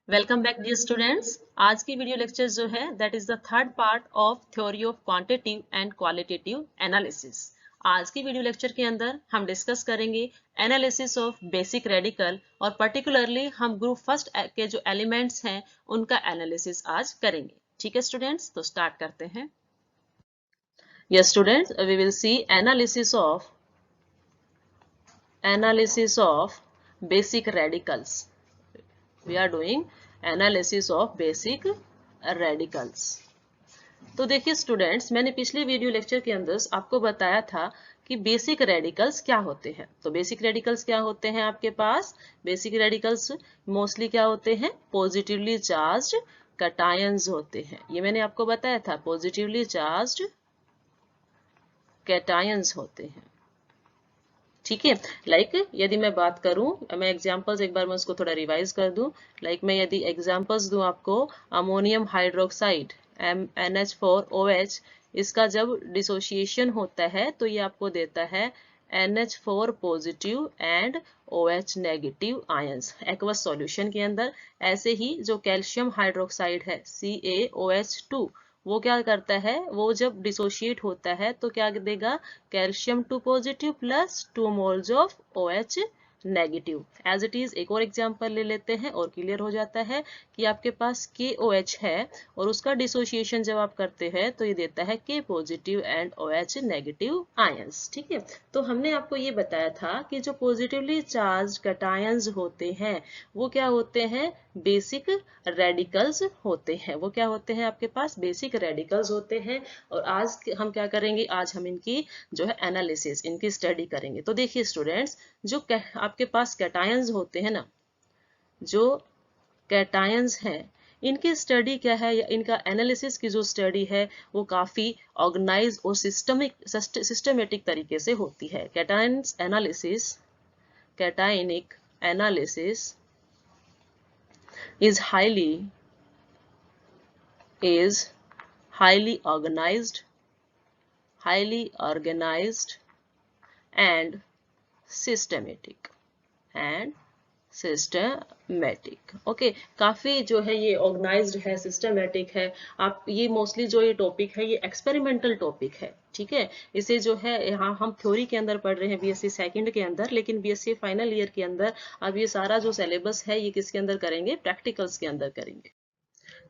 Welcome back dear students. आज की video lecture जो है that is the third part of theory of quantitative and qualitative analysis. आज की वीडियो लेक्चर के अंदर हम डिस्कस करेंगे एनालिसिस ऑफ बेसिक रेडिकल और पर्टिकुलरली हम ग्रुप फर्स्ट के जो एलिमेंट्स हैं उनका एनालिसिस आज करेंगे। ठीक है स्टूडेंट्स, तो स्टार्ट करते हैं। Yes students, we will see analysis of basic radicals. We are doing analysis of basic radicals। तो देखिए स्टूडेंट्स, मैंने पिछले वीडियो लेक्चर के अंदर आपको बताया था कि बेसिक रेडिकल्स क्या होते हैं। तो बेसिक रेडिकल्स क्या होते हैं आपके पास? बेसिक रेडिकल्स मोस्टली क्या होते हैं? पॉजिटिवली चार्ज्ड कैटायंस होते हैं। ये मैंने आपको बताया था, पॉजिटिवली चार्ज्ड कैटायंस होते हैं। ठीक है, लाइक यदि मैं बात करूं, मैं एग्जांपल्स एक बार मैं उसको थोड़ा रिवाइज कर दूं। लाइक मैं यदि एग्जांपल्स दूं आपको, अमोनियम हाइड्रोक्साइड NH4OH, इसका जब डिसोसिएशन होता है तो ये आपको देता है NH4 positive and OH negative ions aqueous solution के अंदर। ऐसे ही जो कैल्शियम हाइड्रोक्साइड है CaOH2, वो क्या करता है, वो जब डिसोशिएट होता है तो क्या देगा? Calcium 2 positive plus 2 moles of OH negative. As it is एक और एग्जांपल ले लेते हैं और क्लियर हो जाता है कि आपके पास KOH है और उसका डिसोसिएशन जब आप करते हैं तो ये देता है K positive and OH negative ions. ठीक है, तो हमने आपको ये बताया था कि जो पॉजिटिवली चार्ज कैटायंस होते हैं वो क्या होते हैं? बेसिक रेडिकल्स होते हैं। वो क्या होते हैं आपके पास? बेसिक रेडिकल्स होते हैं। और आज हम क्या करेंगे? आज हम इनकी जो है एनालिसिस, इनकी स्टडी करेंगे। तो देखिए स्टूडेंट्स, जो आपके पास कैटायंस होते हैं ना, जो कैटायंस हैं, इनकी स्टडी क्या है या इनका एनालिसिस की जो स्टडी है वो काफी ऑर्गेनाइज और सिस्टमेटिक तरीके से होती है। Cations analysis, cationic analysis is highly organized and systematic okay, काफी जो है ये ऑर्गेनाइज्ड है, सिस्टमेटिक है। आप ये मोस्टली जो ये टॉपिक है ये एक्सपेरिमेंटल टॉपिक है। ठीक है, इसे जो है यहाँ हम थ्योरी के अंदर पढ़ रहे हैं BSc सेकंड के अंदर, लेकिन BSc फाइनल ईयर के अंदर अब ये सारा जो सिलेबस है ये किसके अंदर करेंगे? प्रैक्टिकल्स के अंदर करेंगे।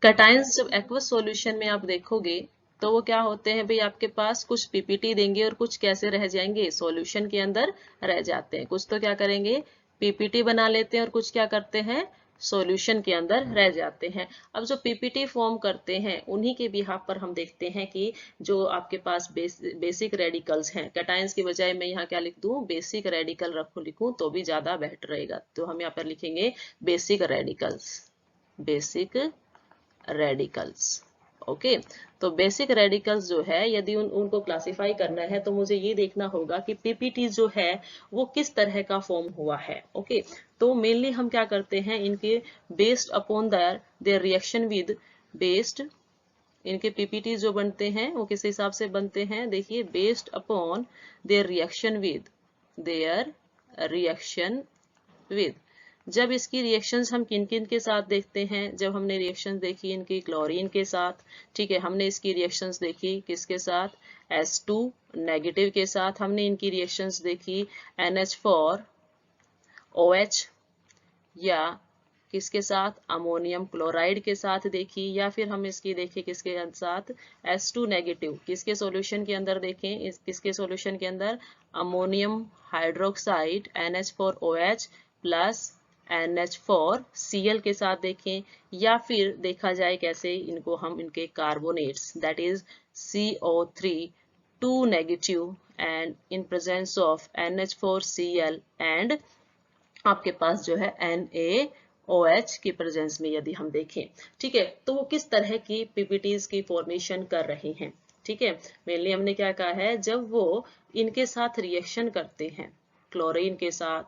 कैटायंस जब एक्वस सॉल्यूशन में आप देखोगे तो वो क्या होते हैं भाई? आपके पास कुछ पीपीटी देंगे और कुछ कैसे रह जाएंगे? सॉल्यूशन के अंदर रह जाते हैं। कुछ तो क्या करेंगे? पीपीटी बना लेते हैं और कुछ क्या करते हैं? सॉल्यूशन के अंदर रह जाते हैं। अब जो पीपीटी फॉर्म करते हैं उन्हीं के बिहाफ पर हम देखते हैं कि जो आपके पास बेसिक रेडिकल्स हैं, कैटायंस की बजाय मैं यहाँ क्या लिख दूं? बेसिक रेडिकल लिखूं तो भी ज्यादा बेहतर रहेगा। तो हम यहाँ पर लिखेंगे basic radicals, basic radicals. Okay, तो बेसिक रेडिकल्स जो है यदि उनको क्लासिफाई करना है तो मुझे ये देखना होगा कि पीपीटी जो है वो किस तरह का फॉर्म हुआ है। ओके, तो मेनली हम क्या करते हैं, इनके based upon their reaction with based, इनके पीपीटी जो बनते हैं वो किस हिसाब से बनते हैं? देखिए, based upon their reaction with जब इसकी रिएक्शंस हम किन किन के साथ देखते हैं? जब हमने रिएक्शंस देखी इनकी क्लोरीन के साथ, ठीक है, हमने इसकी रिएक्शंस देखी किसके साथ? H2 नेगेटिव के साथ। हमने इनकी रिएक्शंस देखी NH4OH या किसके साथ? अमोनियम क्लोराइड के साथ देखी, या फिर हम इसकी देखें किसके साथ? H2 नेगेटिव किसके सॉल्यूशन के अंदर देखें? किसके सॉल्यूशन के अंदर? Ammonium hydroxide NH4OH plus NH4Cl के साथ देखें, या फिर देखा जाए कैसे इनको हम इनके carbonates that is CO3 2 negative and in presence of NH4Cl and आपके पास जो है NaOH की प्रेजेंस में यदि हम देखें। ठीक है, तो वो किस तरह की पीपीटीज की फॉर्मेशन कर रहे हैं। ठीक है, मेनली हमने क्या कहा है, जब वो इनके साथ रिएक्शन करते हैं क्लोरीन के साथ,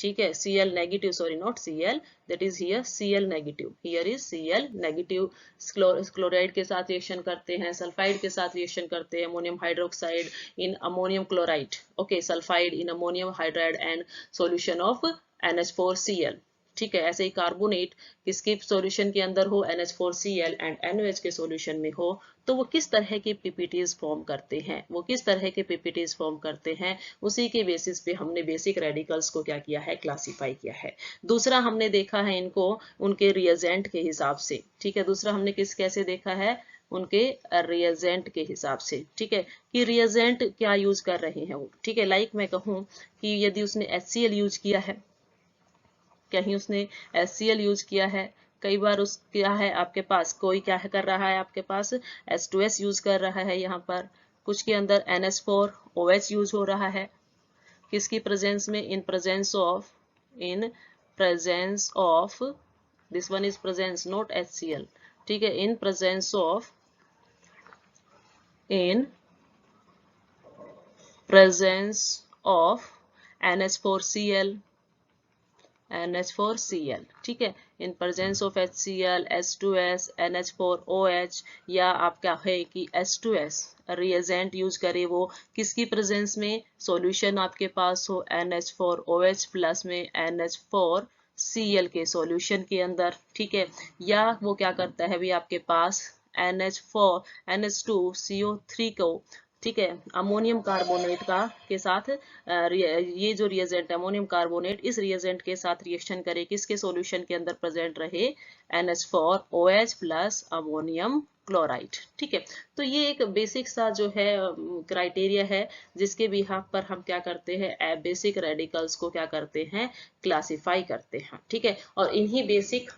ठीक है, Cl negative, sorry not Cl, that is here Cl negative, here is Cl negative, chloride के साथ रिएक्शन करते हैं, सल्फाइड के साथ रिएक्शन करते हैं, ammonium hydroxide in ammonium chloride, okay, sulphide in ammonium hydride and solution of NH4Cl। ठीक है। ऐसे ही कार्बोनेट किसके सॉल्यूशन के अंदर हो, NH4Cl एंड NaOH के सॉल्यूशन में हो, तो वो किस तरह के पीपीटीज फॉर्म करते हैं, वो किस तरह के पीपीटीज फॉर्म करते हैं, उसी के बेसिस पे हमने बेसिक रेडिकल्स को क्या किया है, क्लासिफाई किया है। दूसरा हमने देखा है इनको उनके रिएजेंट के हिसाब से, ठीक है। दूसरा हमने कैसे देखा है, उनके रिएजेंट के हिसाब से, ठीक है, कि रिएजेंट क्या यूज कर रहे हैं वो, ठीक है। लाइक मैं कहूँ कि यदि उसने HCl यूज किया है, कहीं उसने HCl यूज किया है, कई बार उस क्या है आपके पास, कोई क्या है कर रहा है आपके पास H2S यूज कर रहा है, यहाँ पर कुछ के अंदर NH4OH यूज हो रहा है, किसकी प्रेजेंस में, in presence of this one is presence not HCl, ठीक है, in presence of NH4Cl, NH4Cl, ठीक है, in presence of HCl, H2S, NH4OH, या आप क्या है कि H2S रिएजेंट यूज करे वो किसकी प्रेजेंस में, सॉल्यूशन आपके पास हो NH4OH प्लस में NH4Cl के सॉल्यूशन के अंदर, ठीक है। या वो क्या करता है भी आपके पास NH2CO3 को, ठीक है, अमोनियम कार्बोनेट का के साथ ये जो रिएजेंट अमोनियम कार्बोनेट, इस रिएजेंट के साथ रिएक्शन करे, किसके सॉल्यूशन के अंदर प्रेजेंट रहे, NH4OH प्लस अमोनियम क्लोराइड, ठीक है। तो ये एक बेसिक सा जो है क्राइटेरिया है जिसके बिहाफ पर हम क्या करते हैं, बेसिक रेडिकल्स को क्या करते हैं, क्लासिफाई करते हैं, ठीक है। और इन्हीं बेसिक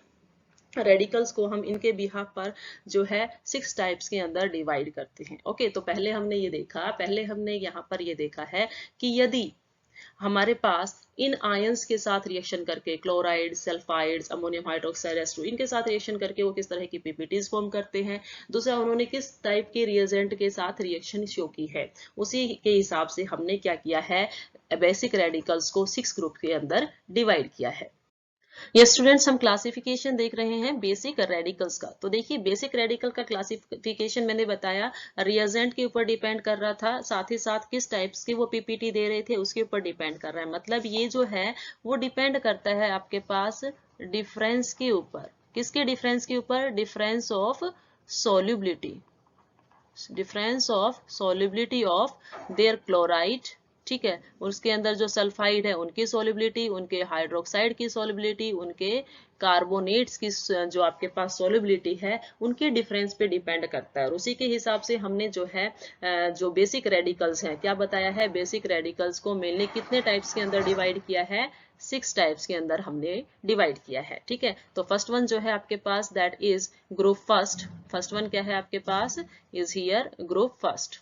रेडिकल्स को हम इनके बिहाफ पर जो है 6 टाइप्स के अंदर डिवाइड करते हैं। ओके, तो पहले हमने यहाँ पर ये देखा है कि यदि हमारे पास इन आयंस के साथ रिएक्शन करके, chloride, sulphides, ammonium hydroxide, H2, इनके साथ रिएक्शन करके वो किस तरह की पीपीटीज फॉर्म करते हैं। दूसरा, उन्होंने किस टाइप के रिएजेंट के साथ रिएक्शन शो की है, उसी के हिसाब से हमने क्या किया है, बेसिक रेडिकल्स को 6 ग्रुप के अंदर डिवाइड किया है। ये स्टूडेंट्स हम क्लासिफिकेशन देख रहे हैं बेसिक रेडिकल्स का। तो देखिए बेसिक रेडिकल का क्लासिफिकेशन मैंने बताया रिएजेंट के ऊपर डिपेंड कर रहा था, साथ ही साथ किस टाइप्स के वो पीपीटी दे रहे थे उसके ऊपर डिपेंड कर रहा है। मतलब ये जो है वो डिपेंड करता है आपके पास डिफरेंस के ऊपर, किसके डिफरेंस के ऊपर, difference of solubility, of their chloride, ठीक है, उसके अंदर जो सल्फाइड है उनकी सोल्युबिलिटी, उनके हाइड्रोक्साइड की सोल्युबिलिटी, उनके कार्बोनेट्स की जो आपके पास सोल्युबिलिटी है, उनके डिफरेंस पे डिपेंड करता है। और उसी के हिसाब से हमने जो है जो बेसिक रेडिकल्स हैं, क्या बताया है, बेसिक रेडिकल्स को मेनली कितने टाइप्स के अंदर डिवाइड किया है, 6 टाइप्स के अंदर हमने डिवाइड किया है, ठीक है। तो फर्स्ट वन जो है आपके पास that is group first one क्या है आपके पास, इज हियर ग्रुप फर्स्ट,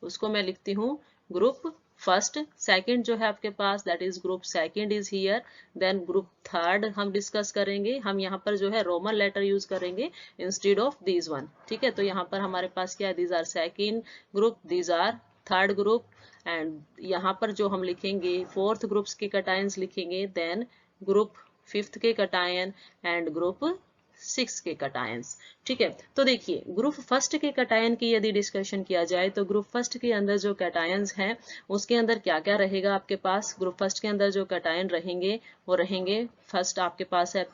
उसको मैं लिखती हूँ ग्रुप फर्स्ट। सेकंड जो है आपके पास that is group second is here, then group third हम डिस्कस करेंगे, हम यहाँ पर जो है रोमन लेटर यूज करेंगे इंस्टेड ऑफ दीज वन, ठीक है। तो यहाँ पर हमारे पास क्या है, these are second group, these are third group, and यहाँ पर जो हम लिखेंगे फोर्थ ग्रुप्स के कटायंस लिखेंगे, देन ग्रुप फिफ्थ के कटायन एंड ग्रुप 6 के कटायंस, ठीक है। तो देखिए ग्रुप फर्स्ट के कटायन की यदि डिस्कशन किया जाए तो ग्रुप फर्स्ट के अंदर जो कटायंस हैं उसके अंदर क्या क्या रहेगा आपके पास, ग्रुप फर्स्ट के अंदर जो कटायन रहेंगे वो रहेंगे, फर्स्ट आपके पास है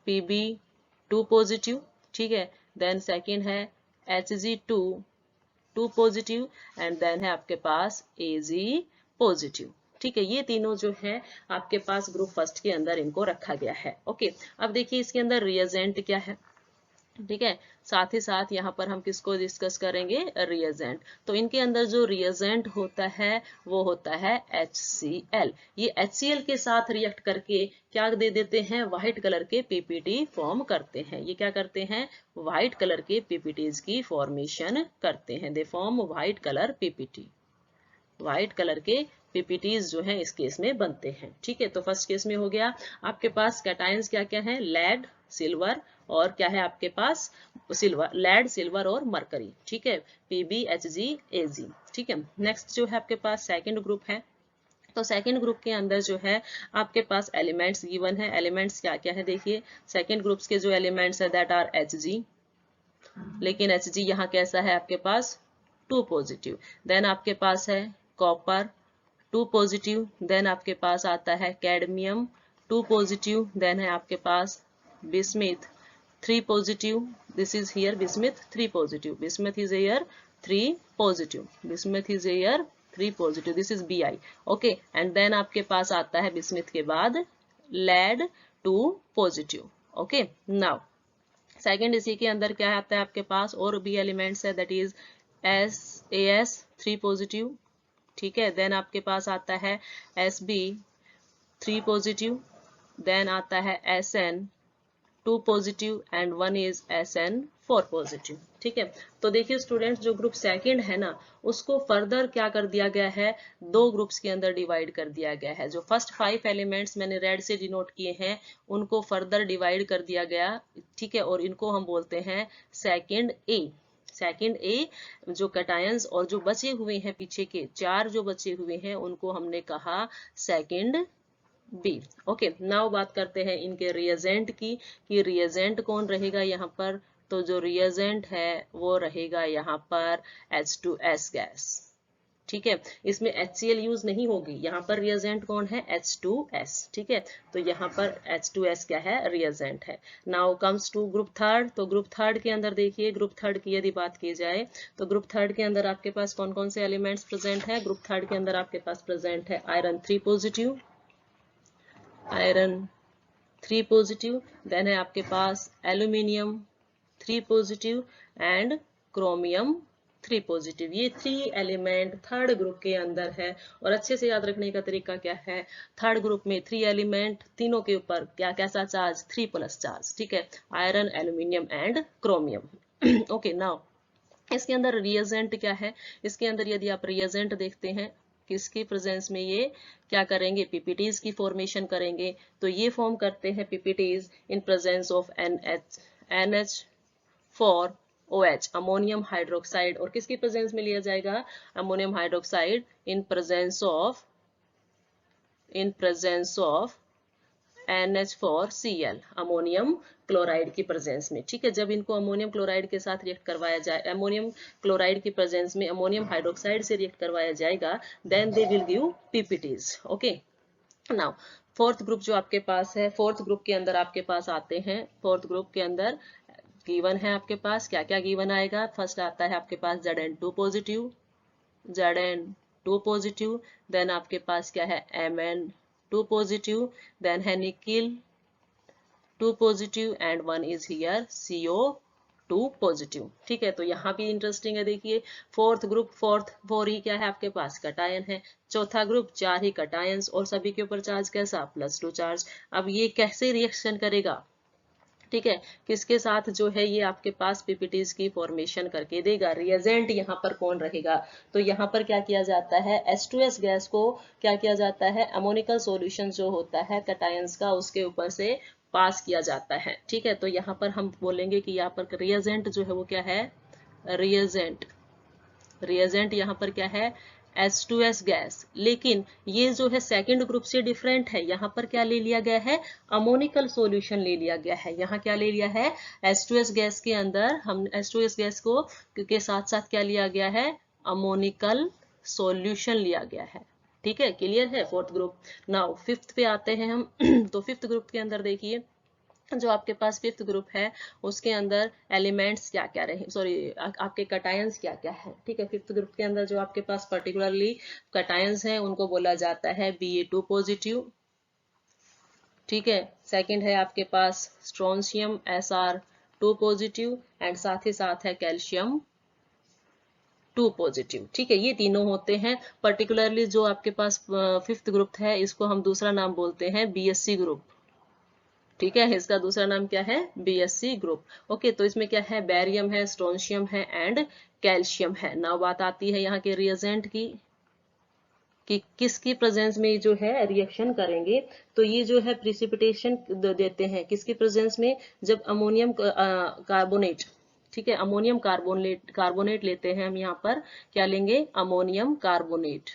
Pb2 पॉजिटिव, ठीक है, देन सेकंड है Hg2 पॉजिटिव, एंड देन है आपके पास Ag पॉजिटिव, ठीक है। ये तीनों जो है आपके पास ग्रुप फर्स्ट के अंदर इनको रखा गया है। ओके, अब देखिए इसके अंदर रिएजेंट क्या है, ठीक है, साथ ही साथ यहाँ पर हम किसको डिस्कस करेंगे, रिएजेंट। तो इनके अंदर जो रिएजेंट होता है वो होता है HCl। ये HCl के साथ रिएक्ट करके क्या दे देते हैं, व्हाइट कलर के पीपीटी फॉर्म करते हैं। ये क्या करते हैं, व्हाइट कलर के पीपीटीज की फॉर्मेशन करते हैं, they form white colour PPT, white colour के पीपीटीज जो है इस केस में बनते हैं, ठीक है। तो फर्स्ट केस में हो गया आपके पास कैटायंस क्या क्या है, लेड, सिल्वर, और क्या है आपके पास सिल्वर, लेड, सिल्वर और मरकरी, ठीक है, PbHgAg, ठीक है। नेक्स्ट जो है आपके पास सेकंड ग्रुप है। तो सेकंड ग्रुप के अंदर जो है आपके पास एलिमेंट्स गिवन है, एलिमेंट्स क्या क्या है देखिए, सेकंड ग्रुप्स के जो एलिमेंट्स है दैट आर Hg, लेकिन Hg यहाँ कैसा है आपके पास 2 पॉजिटिव, देन आपके पास है कॉपर 2 पॉजिटिव, देन आपके पास आता है कैडमियम 2 पॉजिटिव, देन है आपके पास bismuth 3 positive, this is here bismuth 3 positive, bismuth is here 3 positive, bismuth is here 3 positive, this is Bi, okay. And then आपके पास आता है बिस्मिथ के बाद lead 2 positive, okay. Now second इसी के अंदर क्या आता है आपके पास, और भी एलिमेंट्स है, दैट इज AS 3 पॉजिटिव, ठीक है। देन आपके पास आता है SB 3 पॉजिटिव, देन आता है SN 2 positive and 1 is SN 4 positive, ठीक है। तो देखिए स्टूडेंट्स, जो ग्रुप सेकंड है ना, उसको फर्दर क्या कर दिया गया है, दो ग्रुप्स के अंदर डिवाइड कर दिया गया है। जो फर्स्ट 5 एलिमेंट्स मैंने रेड से डिनोट किए हैं, उनको फर्दर डिवाइड कर दिया गया, ठीक है, और इनको हम बोलते हैं सेकंड ए। सेकंड ए जो कैटायंस और जो बचे हुए हैं पीछे के 4 जो बचे हुए हैं, उनको हमने कहा सेकंड बी, ओके। नाउ बात करते हैं इनके रिएजेंट की, कि रिएजेंट कौन रहेगा यहाँ पर। तो जो रिएजेंट है वो रहेगा यहाँ पर H2S गैस, ठीक है। इसमें HCl यूज नहीं होगी, यहाँ पर रिएजेंट कौन है, H2S, ठीक है। तो यहाँ पर H2S क्या है, रिएजेंट है। Now comes to group third. तो ग्रुप थर्ड के अंदर देखिए, ग्रुप थर्ड की यदि बात की जाए, तो ग्रुप थर्ड के अंदर आपके पास कौन कौन से एलिमेंट्स प्रेजेंट है। ग्रुप थर्ड के अंदर आपके पास प्रेजेंट है iron 3 positive, iron 3 positive, then है आपके पास aluminium 3 positive and chromium 3 positive. ये 3 एलिमेंट थर्ड ग्रुप के अंदर है। और अच्छे से याद रखने का तरीका क्या है, थर्ड ग्रुप में 3 एलिमेंट, तीनों के ऊपर क्या कैसा चार्ज, 3+ चार्ज, ठीक है, iron, aluminium and chromium, okay. Now इसके अंदर रिएजेंट क्या है, इसके अंदर यदि आप रिएजेंट देखते हैं, किसकी प्रेजेंस में ये क्या करेंगे, पीपीटीज की फॉर्मेशन करेंगे। तो ये फॉर्म करते हैं PPTs in presence of NH4 OH, ammonium hydroxide, और किसकी प्रेजेंस में लिया जाएगा, ammonium hydroxide in presence of NH4Cl, ammonium chloride की प्रेजेंस में, ठीक है। जब इनको अमोनियम क्लोराइड के साथ रिएक्ट करवाया जाए, अमोनियम क्लोराइड की प्रेजेंस में अमोनियम हाइड्रोक्साइड से रिएक्ट करवाया जाएगा, then they will give PPTs, okay. Now fourth group जो आपके पास है, फोर्थ ग्रुप के अंदर आपके पास आते हैं, फोर्थ ग्रुप के अंदर गिवन है आपके पास, क्या क्या गिवन आएगा। फर्स्ट आता है आपके पास Zn2 positive, Zn2 positive, then आपके पास क्या है, Mn2 पॉजिटिव, देन है nickel 2 positive and 1 is here CO2 positive, ठीक है। तो यहाँ भी इंटरेस्टिंग है, देखिए फोर्थ ग्रुप, फोर ही क्या है आपके पास, कटायन है। चौथा ग्रुप 4 ही कटायंस, और सभी के ऊपर चार्ज कैसा, +2 चार्ज। अब ये कैसे रिएक्शन करेगा, ठीक है, किसके साथ जो है ये आपके पास पीपीटीज की फॉर्मेशन करके देगा। रिएजेंट यहाँ पर कौन रहेगा, तो यहाँ पर क्या किया जाता है, H2S गैस को क्या किया जाता है, अमोनिकल सॉल्यूशन जो होता है कैटायंस का, उसके ऊपर से पास किया जाता है, ठीक है। तो यहाँ पर हम बोलेंगे कि यहाँ पर रिएजेंट जो है वो क्या है, रिएजेंट यहाँ पर क्या है, H2S गैस। लेकिन ये जो है सेकंड ग्रुप से डिफरेंट है, यहाँ पर क्या ले लिया गया है, अमोनिकल सॉल्यूशन ले लिया गया है। यहाँ क्या ले लिया है, H2S गैस के अंदर हम H2S गैस को के साथ साथ क्या लिया गया है, अमोनिकल सॉल्यूशन लिया गया है, ठीक है। क्लियर है फोर्थ ग्रुप। नाउ फिफ्थ पे आते हैं हम तो फिफ्थ ग्रुप के अंदर देखिए, जो आपके पास फिफ्थ ग्रुप है उसके अंदर एलिमेंट्स क्या क्या रहे, सॉरी आपके कटायंस क्या क्या है, ठीक है। फिफ्थ ग्रुप के अंदर जो आपके पास पर्टिकुलरली कटायंस हैं उनको बोला जाता है Ba2 पॉजिटिव, ठीक है। सेकंड है आपके पास स्ट्रोंशियम Sr2 पॉजिटिव एंड साथ ही साथ है कैल्शियम 2 पॉजिटिव, ठीक है। ये तीनों होते हैं। पर्टिकुलरली जो आपके पास फिफ्थ ग्रुप है, इसको हम दूसरा नाम बोलते हैं BSc ग्रुप, ठीक है। इसका दूसरा नाम क्या है, BSc ग्रुप, ओके। तो इसमें क्या है, बेरियम है, स्ट्रोंशियम है एंड कैल्शियम है। नाउ बात आती है यहाँ के रिएजेंट की, कि किसकी प्रेजेंस में जो है रिएक्शन करेंगे। तो ये जो है प्रिसिपिटेशन देते हैं किसकी प्रेजेंस में, जब अमोनियम कार्बोनेट, ठीक है, अमोनियम कार्बोनेट लेते हैं हम, यहाँ पर क्या लेंगे, अमोनियम कार्बोनेट।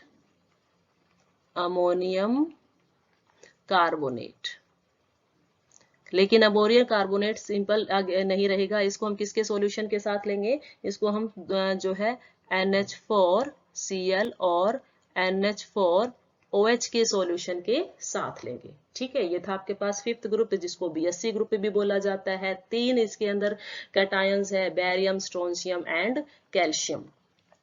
लेकिन अमोनियम कार्बोनेट सिंपल नहीं रहेगा, इसको हम किसके सॉल्यूशन के साथ लेंगे, इसको हम जो है NH4Cl और NH4 OH के सॉल्यूशन के साथ लेंगे। ठीक है, ये था आपके पास फिफ्थ ग्रुप जिसको BSC ग्रुप भी बोला जाता है। 3 इसके अंदर कैटायंस है, barium, strontium and calcium.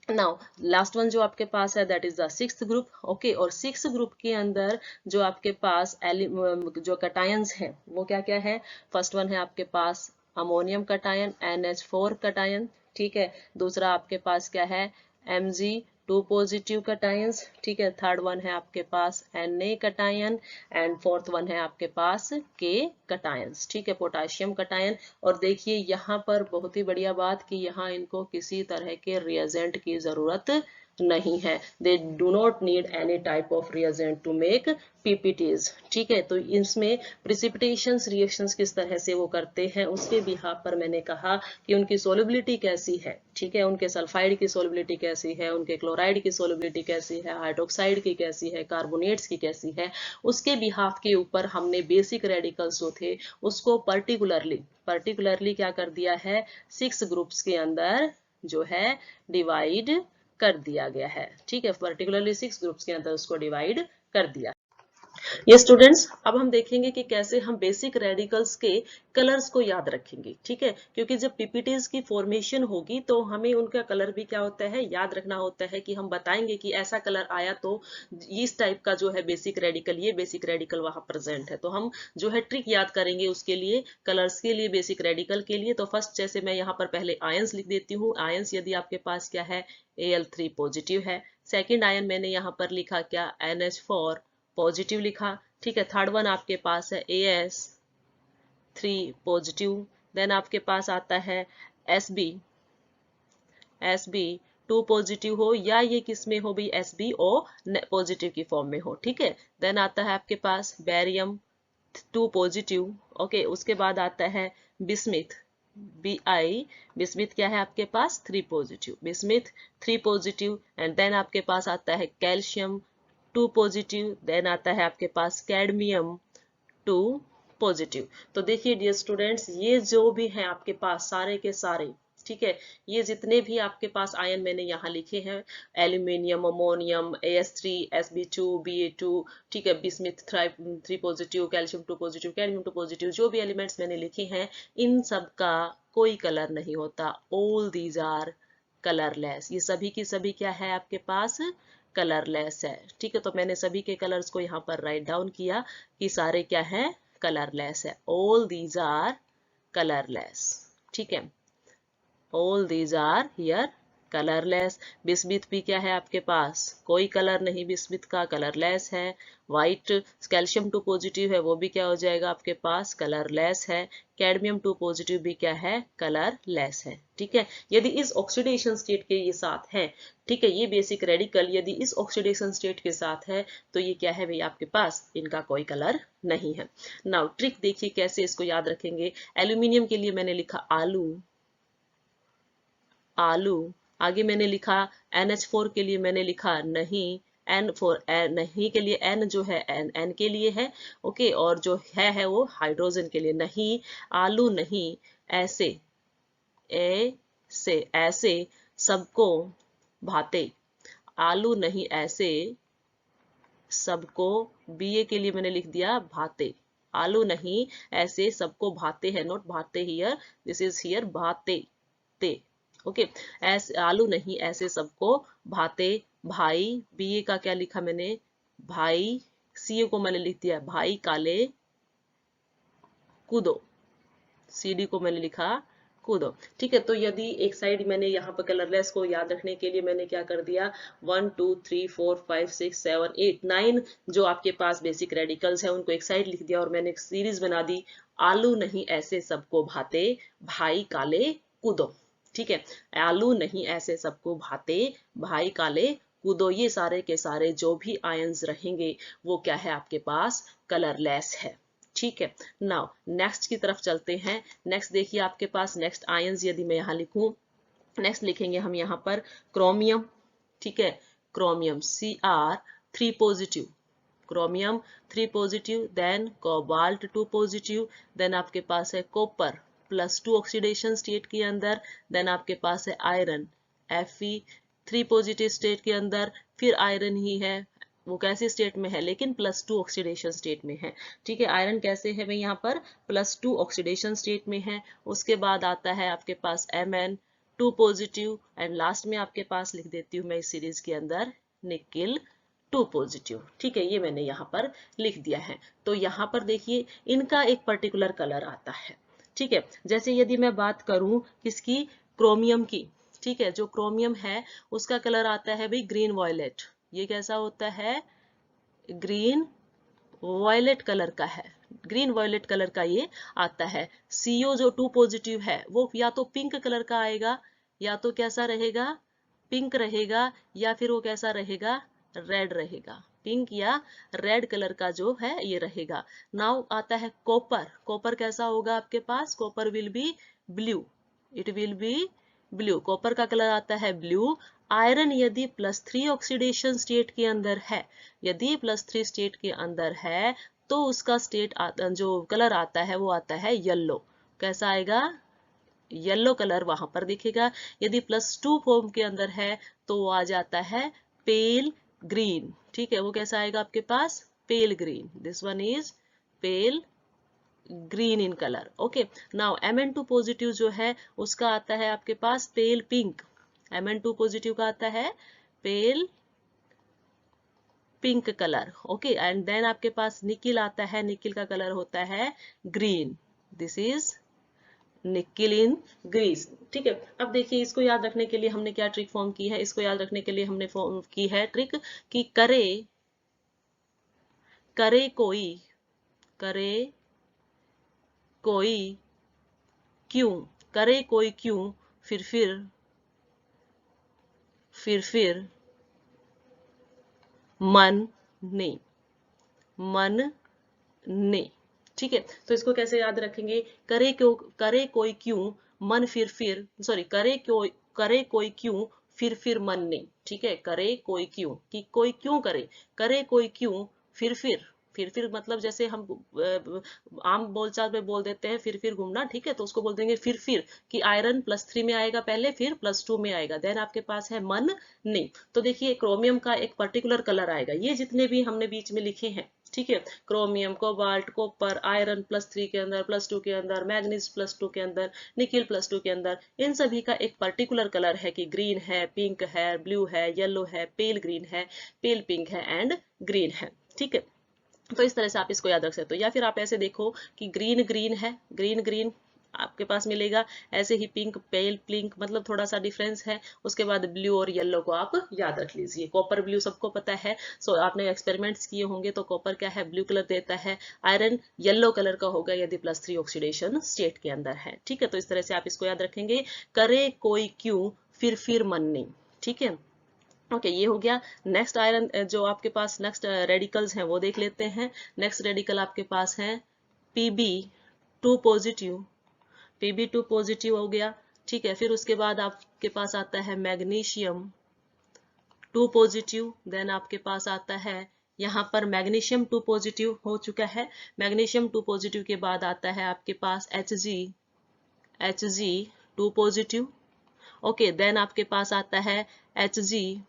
Now last one जो आपके पास है that is the sixth group. Okay, और सिक्स्थ ग्रुप के अंदर जो आपके पास जो कैटायंस हैं वो क्या क्या है। फर्स्ट वन है आपके पास अमोनियम कैटायन, NH4 कैटायन। ठीक है, दूसरा आपके पास क्या है, Mg2 पॉजिटिव कैटायंस। ठीक है, थर्ड वन है आपके पास Na cation and fourth one है आपके पास K कैटायंस। ठीक है, पोटाशियम कैटायन। और देखिए यहाँ पर बहुत ही बढ़िया बात कि यहाँ इनको किसी तरह के रिएजेंट की जरूरत नहीं है। They do not need any type of reagent to make PPTs। ठीक है, तो इसमें प्रिसिपिटेशन रिएक्शंस किस तरह से वो करते हैं उसके बिहाफ पर मैंने कहा कि उनकी सोलिबिलिटी कैसी है। ठीक है, उनके सल्फाइड की सोलिबिलिटी कैसी है, उनके क्लोराइड की सोलिबिलिटी कैसी है, हाइड्रोक्साइड की कैसी है, कार्बोनेट्स की कैसी है, उसके बिहाफ के ऊपर हमने बेसिक रेडिकल्स जो थे उसको पर्टिकुलरली क्या कर दिया है, 6 ग्रुप्स के अंदर जो है डिवाइड कर दिया गया है। ठीक है, पर्टिकुलरली 6 ग्रुप्स के अंदर उसको डिवाइड कर दिया। ये स्टूडेंट्स, अब हम देखेंगे कि कैसे हम बेसिक रेडिकल्स के कलर्स को याद रखेंगे। ठीक है, क्योंकि जब पीपीटीज की फॉर्मेशन होगी तो हमें उनका कलर भी क्या होता है, याद रखना होता है कि हम बताएंगे कि ऐसा कलर आया तो इस टाइप का जो है बेसिक रेडिकल, ये बेसिक रेडिकल वहां प्रेजेंट है। तो हम जो है ट्रिक याद करेंगे उसके लिए, कलर्स के लिए, बेसिक रेडिकल के लिए। तो फर्स्ट जैसे मैं यहाँ पर पहले आयंस लिख देती हूँ। आयंस यदि आपके पास क्या है, Al3 पॉजिटिव है। सेकेंड आयन मैंने यहाँ पर लिखा क्या, NH4 पॉजिटिव लिखा। ठीक है, थर्ड वन आपके पास है As3 पॉजिटिव। देन आपके पास आता है Sb2 पॉजिटिव हो, या ये किस में हो भी, Sbo पॉजिटिव की फॉर्म में हो। ठीक है, देन आता है आपके पास Barium2 पॉजिटिव। ओके, उसके बाद आता है बिस्मिथ, बिस्मिथ क्या है आपके पास, 3 positive, bismuth 3 positive. And then आपके पास आता है कैल्शियम 2 पॉजिटिव। देन आता है आपके पास कैडमियम 2 पॉजिटिव। तो देखिए डियर स्टूडेंट्स, ये जो भी है आपके पास सारे के सारे, ठीक है, ये जितने भी आपके पास आयन मैंने यहाँ लिखे हैं, aluminium, ammonium, As3, Sb2, Ba2, ठीक है, bismuth 3 positive, calcium 2 positive, cadmium 2 positive, जो भी एलिमेंट्स मैंने लिखे हैं इन सब का कोई कलर नहीं होता। All these are colourless. ये सभी की सभी क्या है आपके पास, कलरलेस है। ठीक है, तो मैंने सभी के कलर्स को यहाँ पर राइट डाउन किया कि सारे क्या है, कलरलेस है। All these are colourless. ठीक है, all these are here colourless. Bismuth भी क्या है आपके पास, कोई कलर नहीं, बिस्मिथ का कलरलेस है। व्हाइट कैल्शियम 2 पॉजिटिव है, वो भी क्या हो जाएगा आपके पास, कलरलेस है। कैडमियम 2 पॉजिटिव भी क्या है, कलरलेस है। ठीक है, यदि इस ऑक्सीडेशन स्टेट के ये साथ है, ठीक है, ये बेसिक रेडिकल यदि इस ऑक्सीडेशन स्टेट के साथ है तो ये क्या है भाई आपके पास, इनका कोई कलर नहीं है। नाउ ट्रिक देखिए कैसे इसको याद रखेंगे। एल्यूमिनियम के लिए मैंने लिखा आलू, आलू। आगे मैंने लिखा NH4 के लिए मैंने लिखा नहीं, N4 नहीं के लिए N जो है N के लिए है। ओके, और जो है वो हाइड्रोजन के लिए नहीं, आलू नहीं, ऐसे ऐसे सबको भाते, आलू नहीं ऐसे सबको, BA के लिए मैंने लिख दिया भाते, आलू नहीं ऐसे सबको भाते है, नोट भाते हियर, दिस इज हियर भाते ते। ओके, ऐसे आलू नहीं ऐसे सबको भाते भाई। BA का क्या लिखा मैंने, भाई। CA को मैंने लिख दिया भाई काले कूदो, CD को मैंने लिखा कूदो। ठीक है, तो यदि एक साइड मैंने यहाँ पर कलरलेस को याद रखने के लिए मैंने क्या कर दिया, 1 2 3 4 5 6 7 8 9 जो आपके पास बेसिक रेडिकल्स है उनको एक साइड लिख दिया और मैंने एक सीरीज बना दी, आलू नहीं ऐसे सबको भाते भाई काले कूदो। ठीक है, आलू नहीं ऐसे सबको भाते भाई काले कूदो। ये सारे के सारे जो भी आयंस रहेंगे वो क्या है आपके पास, कलरलेस है। ठीक है, नाउ नेक्स्ट की तरफ चलते हैं। नेक्स्ट देखिए आपके पास नेक्स्ट आयंस यदि मैं यहाँ लिखूं, नेक्स्ट लिखेंगे हम यहाँ पर क्रोमियम। ठीक है, chromium Cr3 positive, chromium 3 positive. Then cobalt 2 positive. Then आपके पास है कॉपर +2 ऑक्सीडेशन स्टेट के अंदर। देन आपके पास है आयरन Fe3 पॉजिटिव स्टेट के अंदर, फिर आयरन ही है वो कैसी स्टेट में है, लेकिन +2 ऑक्सीडेशन स्टेट में है। ठीक है, आयरन कैसे है भाई, यहाँ पर +2 ऑक्सीडेशन स्टेट में है। उसके बाद आता है आपके पास Mn2 पॉजिटिव, एंड लास्ट में आपके पास लिख देती हूँ मैं इस सीरीज के अंदर निकिल 2 पॉजिटिव। ठीक है, ये मैंने यहाँ पर लिख दिया है। तो यहाँ पर देखिए इनका एक पर्टिकुलर कलर आता है। ठीक है, जैसे यदि मैं बात करूं किसकी, क्रोमियम की। ठीक है, जो क्रोमियम है उसका कलर आता है भाई ग्रीन वॉयलेट। ये कैसा होता है, ग्रीन वॉयलेट कलर का है, ग्रीन वॉयलेट कलर का ये आता है। CO जो 2 पॉजिटिव है वो या तो पिंक कलर का आएगा, या तो कैसा रहेगा, पिंक रहेगा, या फिर वो कैसा रहेगा, रेड रहेगा। पिंक या रेड कलर का जो है ये रहेगा। नाउ आता है कॉपर। कॉपर कैसा होगा आपके पास, copper will be blue, it will be blue. Copper का कलर आता है ब्लू। आयरन यदि +3 ऑक्सीडेशन स्टेट के अंदर है, यदि +3 स्टेट के अंदर है तो उसका स्टेट जो कलर आता है वो आता है येलो। कैसा आएगा, येलो कलर वहां पर दिखेगा। यदि +2 फॉर्म के अंदर है तो वो आ जाता है पेल ग्रीन। ठीक है, वो कैसा आएगा आपके पास, pale green. This one is pale green in colour. Okay, now Mn2 positive जो है उसका आता है आपके पास पेल पिंक। Mn2 पॉजिटिव का आता है pale pink colour. Okay, and then आपके पास निकिल आता है, निकिल का कलर होता है green. This is nickel in grease. ठीक है, अब देखिए इसको याद रखने के लिए हमने क्या ट्रिक फॉर्म की है, इसको याद रखने के लिए हमने फॉर्म की है ट्रिक कि करे करे कोई, करे कोई क्यों, करे कोई क्यों, फिर मन ने, मन ने। ठीक है, तो इसको कैसे याद रखेंगे, करे क्यों, करे कोई क्यों, मन फिर सॉरी, करे कोई क्यों, फिर मन नहीं। ठीक है, करे कोई क्यों, कि कोई क्यों करे, करे कोई क्यों, फिर मतलब जैसे हम आम बोलचाल में बोल देते हैं फिर घूमना। ठीक है, तो उसको बोल देंगे फिर कि आयरन +3 में आएगा पहले, फिर +2 में आएगा, देन आपके पास है मन नहीं। तो देखिए क्रोमियम का एक पर्टिकुलर कलर आएगा। ये जितने भी हमने बीच में लिखे हैं, ठीक है, क्रोमियम, कोबाल्ट, कॉपर, आयरन +3 के अंदर, +2 के अंदर, मैग्नीज +2 के अंदर, निकिल +2 के अंदर, इन सभी का एक पर्टिकुलर कलर है कि ग्रीन है, पिंक है, ब्लू है, येलो है, पेल ग्रीन है, पेल पिंक है एंड ग्रीन है। ठीक है, तो इस तरह से आप इसको याद रख सकते हो। या फिर आप ऐसे देखो कि ग्रीन ग्रीन है, ग्रीन ग्रीन आपके पास मिलेगा, ऐसे ही पिंक पेल पिंक, मतलब थोड़ा सा डिफरेंस है। उसके बाद ब्लू और येलो को आप याद रख लीजिए। कॉपर ब्लू सबको पता है, सो आपने एक्सपेरिमेंट्स किए होंगे, तो कॉपर क्या है, ब्लू कलर देता है। आयरन येलो कलर का होगा यदि +3 ऑक्सीडेशन स्टेट के अंदर है। ठीक है, तो इस तरह से आप इसको याद रखेंगे, करे कोई क्यों, फिर मन नहीं। ठीक है, ओके, ये हो गया। नेक्स्ट आयरन जो आपके पास नेक्स्ट रेडिकल्स हैं वो देख लेते हैं। नेक्स्ट रेडिकल आपके पास है Pb2 पॉजिटिव, Pb2 पॉजिटिव हो गया। ठीक है, फिर उसके बाद आपके पास आता है मैग्नीशियम 2 पॉजिटिव, देन आपके पास आता है यहाँ पर मैग्नीशियम 2 पॉजिटिव हो चुका है। मैग्नीशियम 2 पॉजिटिव के बाद आता है आपके पास Hg 2 पॉजिटिव। ओके, देन आपके पास आता है Hg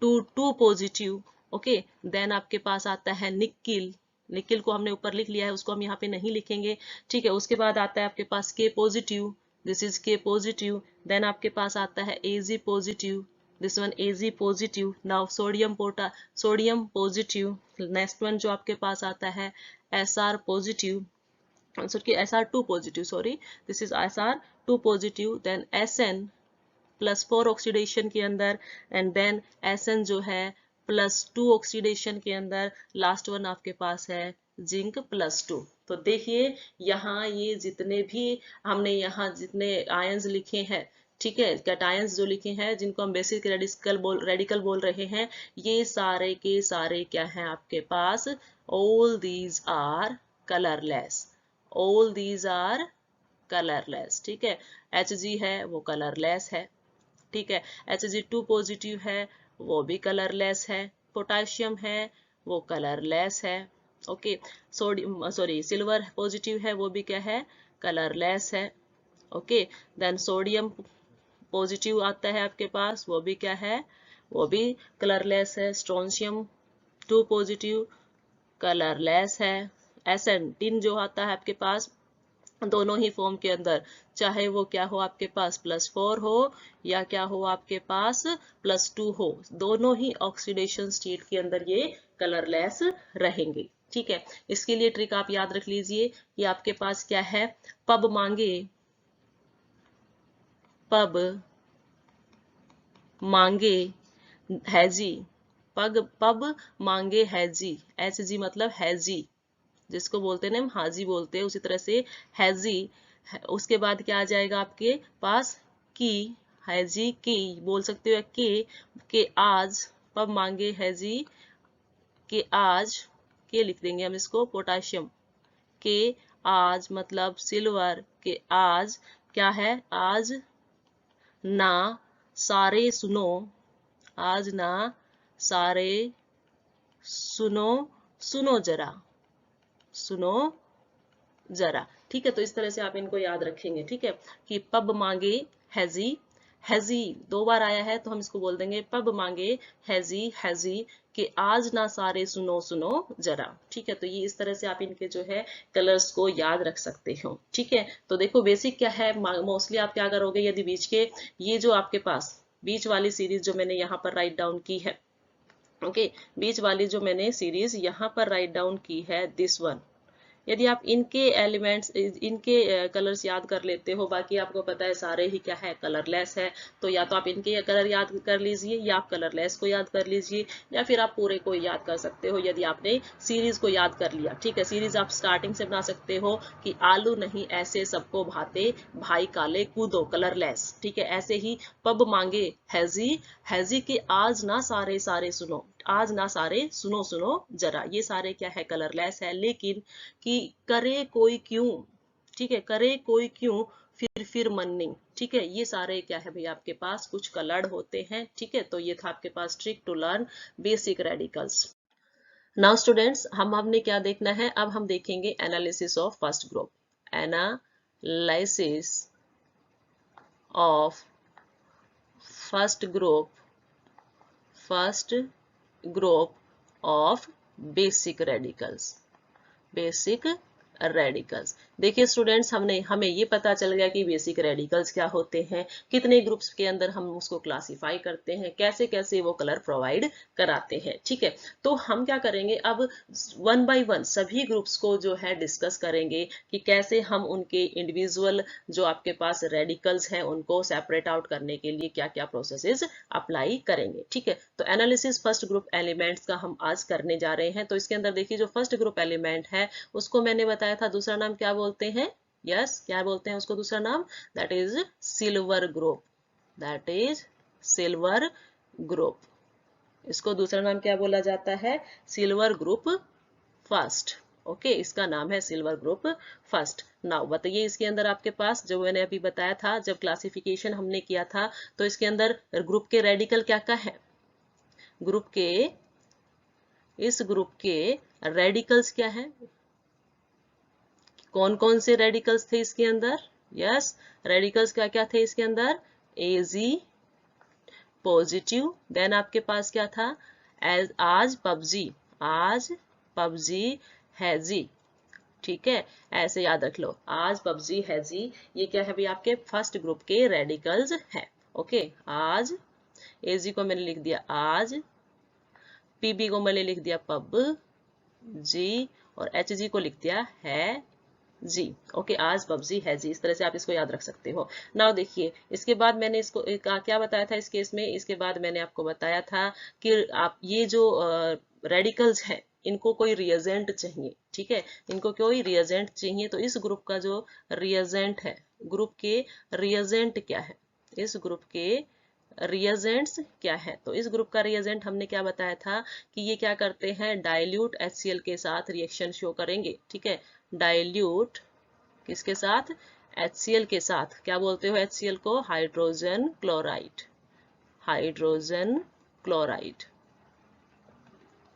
2 पॉजिटिव। ओके, देन आपके पास आता है निकिल, निकिल को हमने ऊपर लिख लिया है, उसको हम यहाँ पे नहीं लिखेंगे। ठीक है, उसके बाद आता है आपके पास K positive, this is K positive. Then आपके पास आता है Ag positive, this one Ag positive. Now sodium positive. Next one जो आपके पास आता है Sr positive, Sr2 positive, sorry, this is Sr2 positive. Then Sn +4 oxidation के अंदर, एंड देन Sn जो है +2 ऑक्सीडेशन के अंदर। लास्ट वन आपके पास है जिंक +2। तो देखिए यहाँ ये जितने भी हमने यहाँ जितने आयंस लिखे हैं, ठीक है, कैटायंस जो लिखे हैं, जिनको हम बेसिक रेडिकल बोल रहे हैं, ये सारे के सारे क्या हैं आपके पास, all these are colourless, all these are colourless. ठीक है, Hg है वो कलरलेस है। ठीक है, Hg2 पॉजिटिव है वो भी कलरलेस है। पोटाशियम है वो कलरलेस है। Okay, sodium sorry silver positive है वो भी क्या है, कलरलेस है। ओके, देन सोडियम पॉजिटिव आता है आपके पास, वो भी क्या है, वो भी कलरलेस है। स्ट्रोंशियम 2 पॉजिटिव कलरलेस है। एसएन टिन जो आता है आपके पास दोनों ही फॉर्म के अंदर, चाहे वो क्या हो आपके पास +4 हो या क्या हो आपके पास +2 हो, दोनों ही ऑक्सीडेशन स्टेट के अंदर ये कलरलेस रहेंगे। ठीक है, इसके लिए ट्रिक आप याद रख लीजिए कि आपके पास क्या है, पब मांगे, पब मांगे हैजी, पब मांगे हैजी, HG मतलब हैजी, जिसको बोलते हैं ना हम हाजी बोलते हैं, उसी तरह से हैजी। उसके बाद क्या आ जाएगा आपके पास की, हैजी की बोल सकते हो, के आज, पब मांगे हैजी के आज, के लिख देंगे हम इसको पोटाशियम, के आज मतलब सिल्वर, के आज क्या है, आज ना सारे सुनो, आज ना सारे सुनो, सुनो जरा, सुनो जरा। ठीक है, तो इस तरह से आप इनको याद रखेंगे। ठीक है, कि पब मांगे हैजी, हैजी 2 बार आया है तो हम इसको बोल देंगे पब मांगे हैजी, हैजी कि आज ना सारे सुनो सुनो जरा। ठीक है, तो ये इस तरह से आप इनके जो है कलर्स को याद रख सकते हो। ठीक है, तो देखो बेसिक क्या है, मोस्टली आप क्या करोगे, यदि बीच के ये जो आपके पास बीच वाली सीरीज जो मैंने यहाँ पर राइट डाउन की है, ओके, बीच वाली जो मैंने सीरीज यहाँ पर राइट डाउन की है, दिस वन, यदि आप इनके एलिमेंट्स, इनके कलर्स याद कर लेते हो, बाकी आपको पता है सारे ही क्या है कलरलेस है, तो या तो आप इनके कलर याद कर लीजिए या आप कलरलेस को याद कर लीजिए, या फिर आप पूरे को याद कर सकते हो यदि आपने सीरीज को याद कर लिया। ठीक है, सीरीज आप स्टार्टिंग से बना सकते हो कि आलू नहीं ऐसे सबको भाते, भाई काले कूदो, कलरलेस। ठीक है, ऐसे ही पब मांगे हैजी, हैजी के आज ना सारे सारे सुनो, आज ना सारे सुनो सुनो जरा, ये सारे क्या है कलरलेस है। लेकिन कि करे कोई क्यों, ठीक है, करे कोई क्यों फिर मन नहीं। ठीक है, ये सारे क्या है भाई आपके पास कुछ कलर्ड होते हैं। ठीक है, तो ये था आपके पास trick to learn basic radicals. Now students, हम हमने क्या देखना है, अब हम देखेंगे analysis of first group, analysis of first group of basic radicals, basic radicals. देखिए स्टूडेंट्स, हमें ये पता चल गया कि बेसिक रेडिकल्स क्या होते हैं, कितने ग्रुप्स के अंदर हम उसको क्लासिफाई करते हैं, कैसे कैसे वो कलर प्रोवाइड कराते हैं। ठीक है, तो हम क्या करेंगे अब, 1 बाय 1 सभी ग्रुप्स को जो है डिस्कस करेंगे कि कैसे हम उनके इंडिविजुअल जो आपके पास रेडिकल्स हैं उनको सेपरेट आउट करने के लिए क्या क्या प्रोसेसेस अप्लाई करेंगे। ठीक है, तो एनालिसिस फर्स्ट ग्रुप एलिमेंट्स का हम आज करने जा रहे हैं। तो इसके अंदर देखिए जो फर्स्ट ग्रुप एलिमेंट है उसको मैंने बताया था दूसरा नाम क्या बोलते हैं, यस क्या बोलते हैं उसको दूसरा नाम, that is silver group, that is silver group. इसको दूसरा नाम क्या बोला जाता है, सिल्वर ग्रुप फर्स्ट। ओके, इसका नाम है सिल्वर ग्रुप फर्स्ट। नाउ बताइए इसके अंदर आपके पास जो मैंने अभी बताया था, जब क्लासिफिकेशन हमने किया था तो इसके अंदर ग्रुप के रेडिकल क्या क्या है, ग्रुप के, इस ग्रुप के रेडिकल्स क्या है, कौन कौन से रेडिकल्स थे इसके अंदर, यस रेडिकल्स क्या क्या थे इसके अंदर, Ag पॉजिटिव, देन आपके पास क्या था, आज पबजी, आज पबजी हैजी। ठीक है, ऐसे याद रख लो, आज पबजी हैजी, ये क्या है भाई आपके फर्स्ट ग्रुप के रेडिकल्स है। ओके, आज Ag को मैंने लिख दिया आज, Pb को मैंने लिख दिया पब जी, और Hg को लिख दिया है जी। ओके, आज पबजी है जी, इस तरह से आप इसको याद रख सकते हो। नाउ देखिए इसके बाद मैंने इसको क्या बताया था इस केस में, इसके बाद मैंने आपको बताया था कि आप ये जो रेडिकल्स है इनको कोई रिएजेंट चाहिए। ठीक है, इनको कोई रिएजेंट चाहिए, तो इस ग्रुप का जो रिएजेंट है, ग्रुप के रिएजेंट क्या है, इस ग्रुप के रिएजेंट्स क्या है, तो इस ग्रुप का रिएजेंट हमने क्या बताया था कि ये क्या करते हैं, डाइल्यूट HCl के साथ रिएक्शन शो करेंगे। ठीक है, डाइल्यूट किसके साथ, HCl के साथ, क्या बोलते हो HCl को, हाइड्रोजन क्लोराइड, हाइड्रोजन क्लोराइड,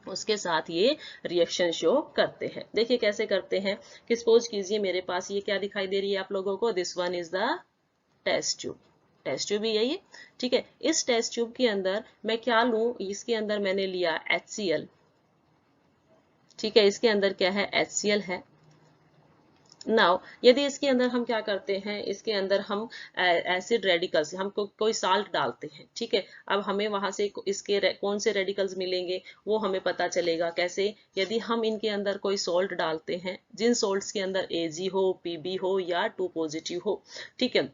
उसके साथ ये रिएक्शन शो करते हैं। देखिए कैसे करते हैं, कि सपोज कीजिए मेरे पास ये क्या दिखाई दे रही है आप लोगों को, this one is the test tube. Test tube ही है ये, ठीक है। इस टेस्ट ट्यूब के अंदर मैं क्या लूं, इसके अंदर मैंने लिया HCl, ठीक है। इसके अंदर क्या है, HCl है। नाउ यदि इसके अंदर हम क्या करते हैं, इसके अंदर हम एसिड रेडिकल्स, हम कोई साल्ट डालते हैं, ठीक है। अब हमें वहां से इसके कौन से रेडिकल्स मिलेंगे वो हमें पता चलेगा कैसे, यदि हम इनके अंदर कोई सॉल्ट डालते हैं, जिन सॉल्ट्स के अंदर Ag हो, Pb हो या 2 पॉजिटिव हो, ठीक है,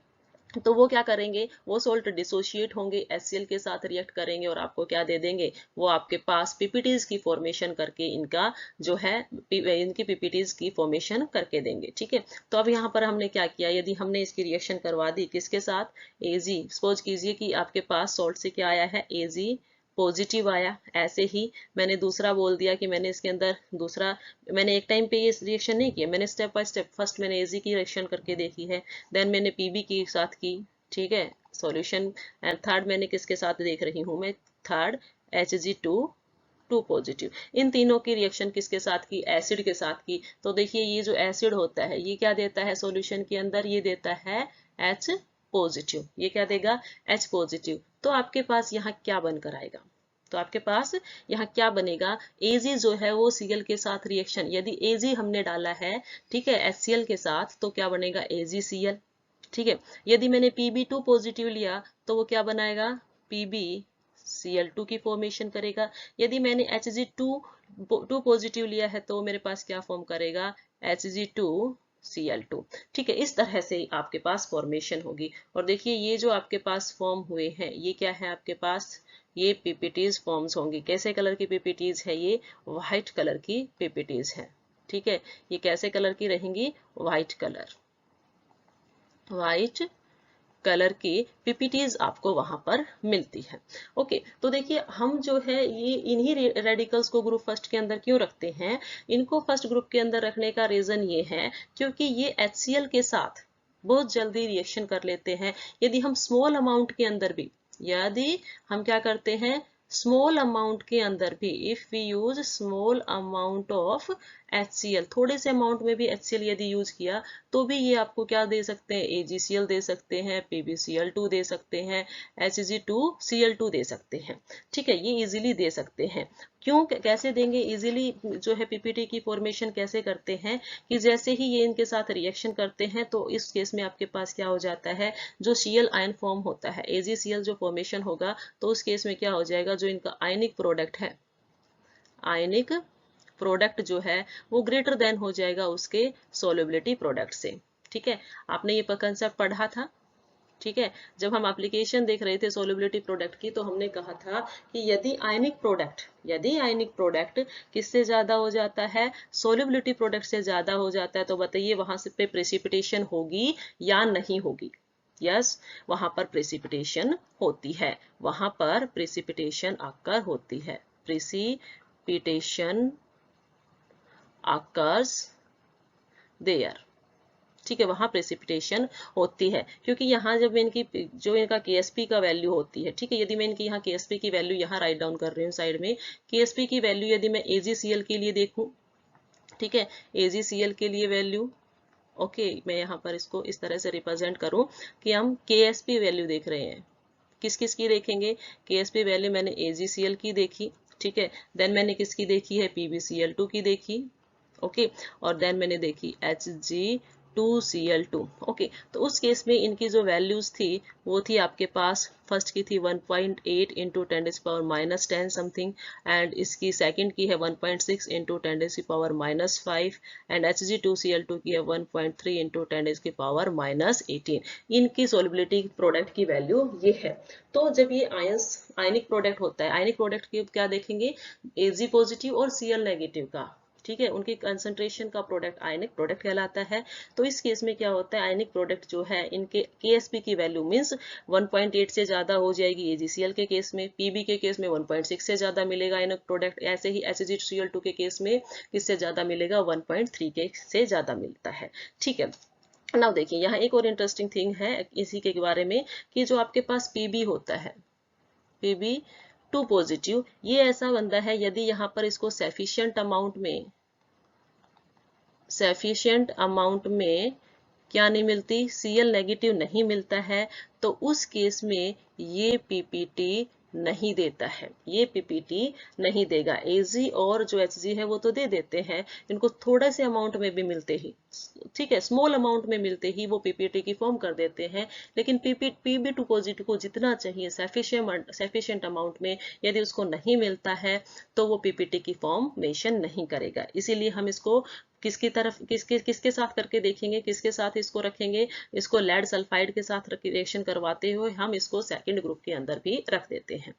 तो वो क्या करेंगे, वो सोल्ट डिसोशिएट होंगे, HCl के साथ रिएक्ट करेंगे और आपको क्या दे देंगे, वो आपके पास पीपीटीज की फॉर्मेशन करके इनका जो है इनकी पीपीटीज की फॉर्मेशन करके देंगे, ठीक है। तो अब यहाँ पर हमने क्या किया, यदि हमने इसकी रिएक्शन करवा दी किसके साथ, Ag, सपोज कीजिए कि आपके पास सॉल्ट से क्या आया है, Ag पॉजिटिव आया। ऐसे ही मैंने दूसरा बोल दिया कि मैंने इसके अंदर दूसरा, मैंने एक टाइम पे ये रिएक्शन नहीं किया, मैंने स्टेप बाय स्टेप, फर्स्ट मैंने Ag की रिएक्शन करके देखी है, देन मैंने Pb के साथ की, ठीक है, सॉल्यूशन, एंड थर्ड मैंने किसके साथ देख रही हूँ मैं, थर्ड Hg2 2 पॉजिटिव। इन तीनों की रिएक्शन किसके साथ की, एसिड के साथ की। तो देखिए ये जो एसिड होता है ये क्या देता है सॉल्यूशन के अंदर, ये देता है H पॉजिटिव। ये क्या देगा, H पॉजिटिव। तो आपके पास यहाँ क्या बनकर आएगा, तो आपके पास यहाँ क्या बनेगा, Ag जो है वो Cl के साथ रिएक्शन, यदि Ag हमने डाला है, ठीक है, HCl के साथ, तो क्या बनेगा, AgCl, ठीक है। यदि मैंने Pb2 पॉजिटिव लिया तो वो क्या बनाएगा, PbCl2 की फॉर्मेशन करेगा। यदि मैंने Hg2 पॉजिटिव लिया है तो मेरे पास क्या फॉर्म करेगा, Hg2Cl2, ठीक है। इस तरह से आपके पास फॉर्मेशन होगी। और देखिए ये जो आपके पास फॉर्म हुए हैं ये क्या है आपके पास, ये पीपीटीज फॉर्म्स होंगी। कैसे कलर की पीपीटीज है, ये व्हाइट कलर की पीपीटीज है, ठीक है। ये कैसे कलर की रहेंगी, व्हाइट कलर, व्हाइट कलर की पीपीटीज आपको वहां पर मिलती है। ओके, तो देखिए हम जो है ये इन्हीं रेडिकल्स को ग्रुप फर्स्ट के अंदर क्यों रखते हैं, इनको फर्स्ट ग्रुप के अंदर रखने का रीजन ये है क्योंकि ये HCl के साथ बहुत जल्दी रिएक्शन कर लेते हैं। यदि हम स्मॉल अमाउंट के अंदर भी, यदि हम क्या करते हैं, स्मॉल अमाउंट के अंदर भी, if we use small amount of HCl, थोड़े से अमाउंट में भी HCl यदि यूज किया तो भी ये आपको क्या दे सकते हैं, AgCl दे सकते हैं, PbCl2 दे सकते हैं, Hg2Cl2 दे सकते हैं, ठीक है। ये इजीली दे सकते हैं। क्यों, कैसे देंगे इजीली, जो है पीपीटी की फॉर्मेशन कैसे करते हैं कि जैसे ही ये इनके साथ रिएक्शन करते हैं तो इस केस में आपके पास क्या हो जाता है, जो Cl आयन फॉर्म होता है, AgCl जो फॉर्मेशन होगा तो उस केस में क्या हो जाएगा, जो इनका आयनिक प्रोडक्ट है, आयनिक प्रोडक्ट जो है वो ग्रेटर देन हो जाएगा उसके सोल्युबिलिटी प्रोडक्ट से, ठीक है। आपने ये कंसेप्ट पढ़ा था, ठीक है। जब हम एप्लीकेशन देख रहे थे सोल्युबिलिटी प्रोडक्ट की तो हमने कहा था कि यदि आयनिक प्रोडक्ट किससे ज्यादा हो जाता है, सोल्युबिलिटी प्रोडक्ट से ज्यादा हो जाता है, तो बताइए वहां से पे प्रेसिपिटेशन होगी या नहीं होगी। यस, वहां पर प्रेसिपिटेशन होती है, वहां पर प्रेसिपिटेशन आकर होती है, प्रेसिपिटेशन occurs there, ठीक है, वहां प्रेसिपिटेशन होती है। क्योंकि यहाँ जब इनकी जो इनका KSP का वैल्यू होती है, ठीक है, यदि मैं इनकी यहाँ KSP की वैल्यू यहाँ राइट डाउन कर रही हूँ साइड में, KSP की वैल्यू यदि मैं AgCl के लिए देखूं, ठीक है, AgCl के लिए वैल्यू, ओके, मैं यहाँ पर इसको इस तरह से रिप्रेजेंट करूं कि हम KSP वैल्यू देख रहे हैं, किस किस की देखेंगे, KSP वैल्यू मैंने AgCl की देखी, ठीक है, देन मैंने किसकी देखी है, PbCl2 की देखी, ओके, और देन मैंने देखी Hg2Cl2, ओके। तो उस केस में इनकी जो वैल्यूज थी वो थी आपके पास, फर्स्ट की थी 1.8 इंटू 10⁻⁻10 समथिंग, एंड इसकी सेकंड की है 1.6 इंटू 10⁻⁻5, एंड Hg2Cl2 की है 1.3 इंटू 10⁻18। इनकी सोलिबिलिटी प्रोडक्ट की वैल्यू ये है। तो जब ये आयनिक प्रोडक्ट होता है, आयनिक प्रोडक्ट की क्या देखेंगे, Ag पॉजिटिव और Cl नेगेटिव का, ठीक है, उनकी कंसंट्रेशन का प्रोडक्ट आयनिक प्रोडक्ट कहलाता है। तो इस केस में क्या होता है, आयनिक प्रोडक्ट जो है इनके KSP की वैल्यू मींस 1.8 से ज्यादा हो जाएगी AgCl के केस में, Pb के केस में 1.6 से ज्यादा मिलेगा आयनिक प्रोडक्ट, ऐसे ही Hg2Cl2 के केस में किससे ज्यादा मिलेगा, 1.3 के से ज्यादा मिलता है, ठीक है। नाउ देखिए यहाँ एक और इंटरेस्टिंग थिंग है इसी के बारे में कि जो आपके पास Pb होता है, Pb2 पॉजिटिव, ये ऐसा बंदा है यदि यहाँ पर इसको सफिशिएंट अमाउंट में क्या नहीं मिलती, Cl नेगेटिव नहीं मिलता है, तो उस केस में ये पीपीटी नहीं देता है, ये पीपीटी नहीं देगा। Ag और जो Hg है वो तो दे देते हैं, इनको थोड़े से अमाउंट में भी मिलते ही, ठीक है, स्मॉल अमाउंट में मिलते ही वो पीपीटी की फॉर्म कर देते हैं। लेकिन पीबी2 पॉजिटिव को जितना चाहिए सफिशिएंट अमाउंट में यदि उसको नहीं मिलता है तो वो पीपीटी की फॉर्म मेंशन नहीं करेगा। इसीलिए हम इसको किसकी तरफ किसके साथ करके देखेंगे, किसके साथ इसको रखेंगे, इसको लेड सल्फाइड के साथ रिएक्शन करवाते हुए हम इसको सेकंड ग्रुप के अंदर भी रख देते हैं।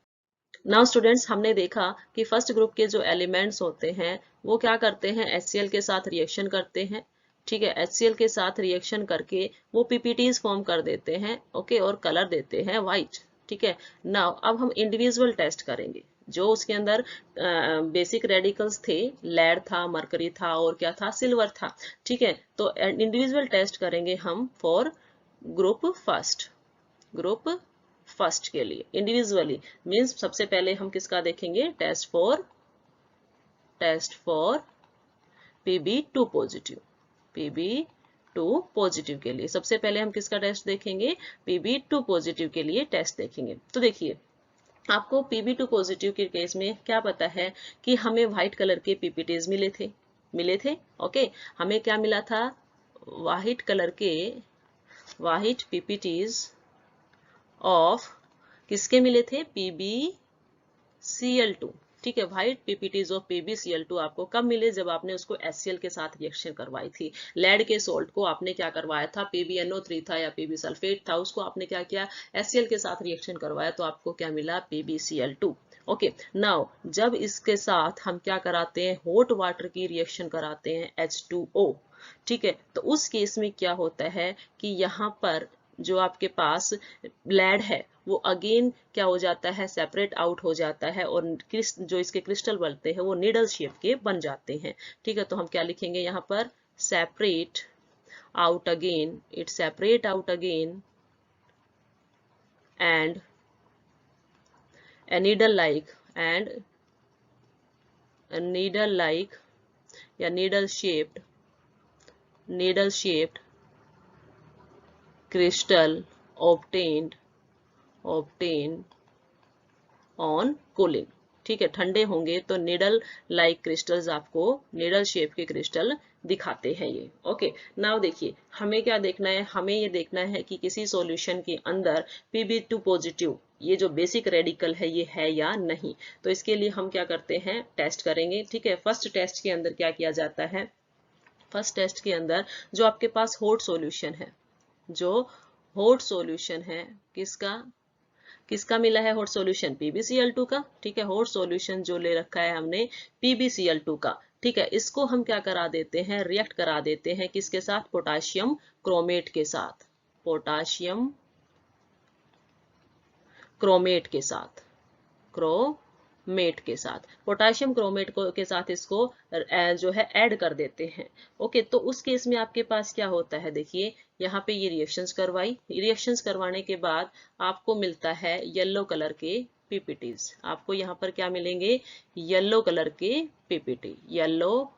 नाउ स्टूडेंट्स, हमने देखा कि फर्स्ट ग्रुप के जो एलिमेंट्स होते हैं वो क्या करते हैं, HCl के साथ रिएक्शन करते हैं, ठीक है, HCl के साथ रिएक्शन करके वो पीपीटीज फॉर्म कर देते हैं, ओके, और कलर देते हैं व्हाइट, ठीक है। नाउ अब हम इंडिविजुअल टेस्ट करेंगे। जो उसके अंदर बेसिक रेडिकल्स थे, लेड था, मरकरी था और क्या था, सिल्वर था, ठीक है। तो इंडिविजुअल टेस्ट करेंगे हम फॉर ग्रुप फर्स्ट के लिए इंडिविजुअली, मींस सबसे पहले हम किसका देखेंगे, test for Pb2 positive, Pb2 positive के लिए सबसे पहले हम किसका टेस्ट देखेंगे, Pb2 पॉजिटिव के लिए टेस्ट देखेंगे। तो देखिए, आपको Pb2 पॉजिटिव के केस में क्या पता है कि हमें व्हाइट कलर के पीपीटीज मिले थे, ओके। हमें क्या मिला था, व्हाइट कलर के व्हाइट पीपीटीज ऑफ किसके मिले थे, PbCl2, ठीक है। व्हाइट पीपीटीज ऑफ PbCl2 आपको कब मिले, जब आपने उसको HCl के साथ रिएक्शन करवाई थी। लेड के सोल्ट को आपने क्या करवाया था, PbNO3 था या Pb सल्फेट था, उसको आपने क्या किया, HCl के साथ रिएक्शन करवाया, तो आपको क्या मिला, PbCl2, ओके। नाउ जब इसके साथ हम क्या कराते हैं, हॉट वाटर की रिएक्शन कराते हैं, H2O, ठीक है। तो उस केस में क्या होता है कि यहाँ पर जो आपके पास लेड है वो अगेन क्या हो जाता है, सेपरेट आउट हो जाता है, और जो इसके क्रिस्टल बनते हैं वो नीडल शेप के बन जाते हैं, ठीक है। तो हम क्या लिखेंगे यहाँ पर, separate out again, it separate out again and a needle like and a needle like या needle shaped crystal obtained on cooling, ठीक है। ठंडे होंगे तो निडल लाइक क्रिस्टल्स आपको निडल शेप के क्रिस्टल दिखाते हैं ये, ओके। नाउ देखिए, हमें क्या देखना है, हमें ये देखना है कि किसी सॉल्यूशन के अंदर Pb2 पॉजिटिव ये जो बेसिक रेडिकल है ये है या नहीं। तो इसके लिए हम क्या करते हैं, टेस्ट करेंगे, ठीक है। फर्स्ट टेस्ट के अंदर क्या किया जाता है, फर्स्ट टेस्ट के अंदर जो आपके पास हॉट सॉल्यूशन है, जो हॉट सॉल्यूशन है किसका मिला है, हॉट सॉल्यूशन PbCl2 का, ठीक है। हॉट सॉल्यूशन जो ले रखा है हमने PbCl2 का, ठीक है। इसको हम क्या करा देते हैं, रिएक्ट करा देते हैं किसके साथ, पोटाशियम क्रोमेट के साथ, पोटाशियम क्रोमेट के साथ, पोटाशियम क्रोमेट के साथ इसको जो है ऐड कर देते हैं, ओके। तो उस केस में आपके पास क्या होता है, देखिए यहाँ पे ये रिएक्शंस करवाने के बाद आपको मिलता है येलो कलर के पीपीटीज, आपको यहाँ पर क्या मिलेंगे, येलो कलर के येलो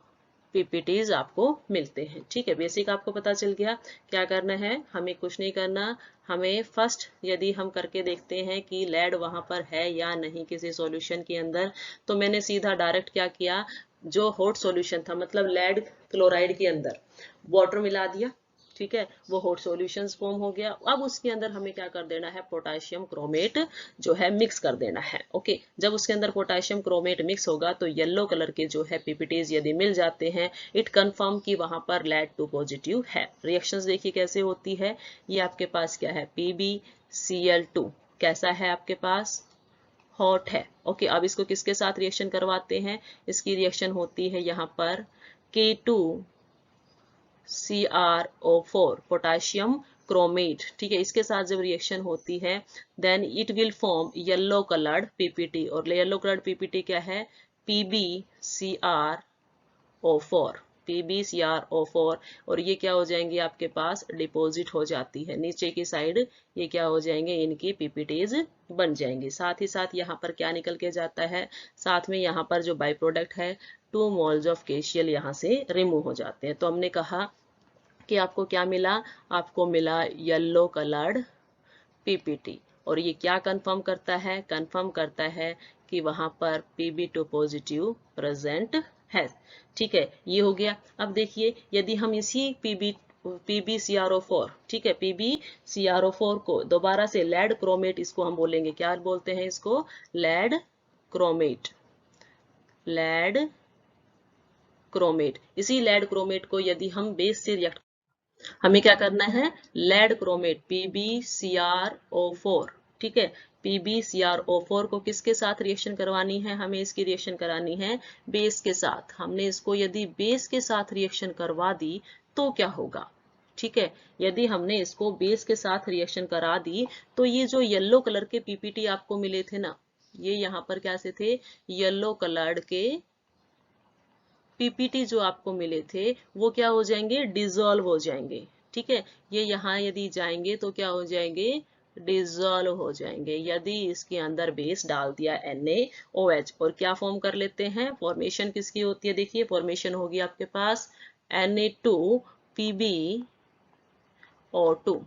पीपीटीज आपको मिलते हैं, ठीक है। बेसिक आपको पता चल गया। क्या करना है, हमें कुछ नहीं करना, हमें फर्स्ट यदि हम करके देखते हैं कि लेड वहां पर है या नहीं किसी सॉल्यूशन के अंदर, तो मैंने सीधा डायरेक्ट क्या किया, जो हॉट सॉल्यूशन था मतलब लेड क्लोराइड के अंदर वाटर मिला दिया, ठीक है। वो हॉट सॉल्यूशंस फॉर्म हो गया। अब उसके अंदर हमें क्या कर देना है, पोटाशियम क्रोमेट जो है मिक्स कर देना है, ओके। जब उसके अंदर पोटाशियम क्रोमेट मिक्स होगा तो येलो कलर के जो है पीपीटीज यदि मिल जाते हैं, इट कंफर्म कि वहां पर लेड 2 पॉजिटिव है। रिएक्शंस देखिए कैसे होती है, ये आपके पास क्या है, PbCl2 कैसा है आपके पास, हॉट है, ओके। अब इसको किसके साथ रिएक्शन करवाते हैं, इसकी रिएक्शन होती है यहाँ पर K2CrO4 पोटाशियम क्रोमेट, ठीक है। इसके साथ जब रिएक्शन होती है then it will form yellow coloured PPT, और येलो कलर्ड पीपीटी क्या है, PbCrO4, और ये क्या हो जाएंगे आपके पास, डिपॉजिट हो जाती है नीचे की साइड, ये क्या हो जाएंगे, इनकी पीपीटीज बन जाएंगे। साथ ही साथ यहाँ पर क्या निकल के जाता है, साथ में यहाँ पर जो बाई प्रोडक्ट है 2 मोल्स ऑफ KCl यहाँ से रिमूव हो जाते हैं। तो हमने कहा कि आपको क्या मिला, आपको मिला येलो कलर्ड पीपीटी। और ये क्या कंफर्म करता है, कंफर्म करता है कि वहां पर Pb2 पॉजिटिव प्रेजेंट है। ठीक है, ये हो गया। अब देखिए यदि हम इसी PbCrO4, ठीक है, PbCrO4 को दोबारा से लेड क्रोमेट, इसको हम बोलेंगे, क्या बोलते हैं इसको, लेड क्रोमेट, लेड क्रोमेट। इसी लेड क्रोमेट को यदि हम बेस से रिएक्ट, हमें क्या करना है, लेड क्रोमेट PbCrO4, ठीक है, PbCrO4 को किसके साथ रिएक्शन करवानी है, हमें इसकी रिएक्शन करानी है बेस के साथ। हमने इसको यदि बेस के साथ रिएक्शन करवा दी तो क्या होगा, ठीक है, यदि हमने इसको बेस के साथ रिएक्शन करा दी तो ये जो येलो कलर के पीपीटी आपको मिले थे ना, ये यहाँ पर कैसे थे, येलो कलर्ड के पीपीटी जो आपको मिले थे वो क्या हो जाएंगे, डिजोल्व हो जाएंगे। ठीक है, ये यहाँ यदि जाएंगे तो क्या हो जाएंगे, डिजोल्व हो जाएंगे यदि इसके अंदर बेस डाल दिया NaOH। और क्या फॉर्म कर लेते हैं, फॉर्मेशन किसकी होती है, देखिए फॉर्मेशन होगी आपके पास Na2PbO2।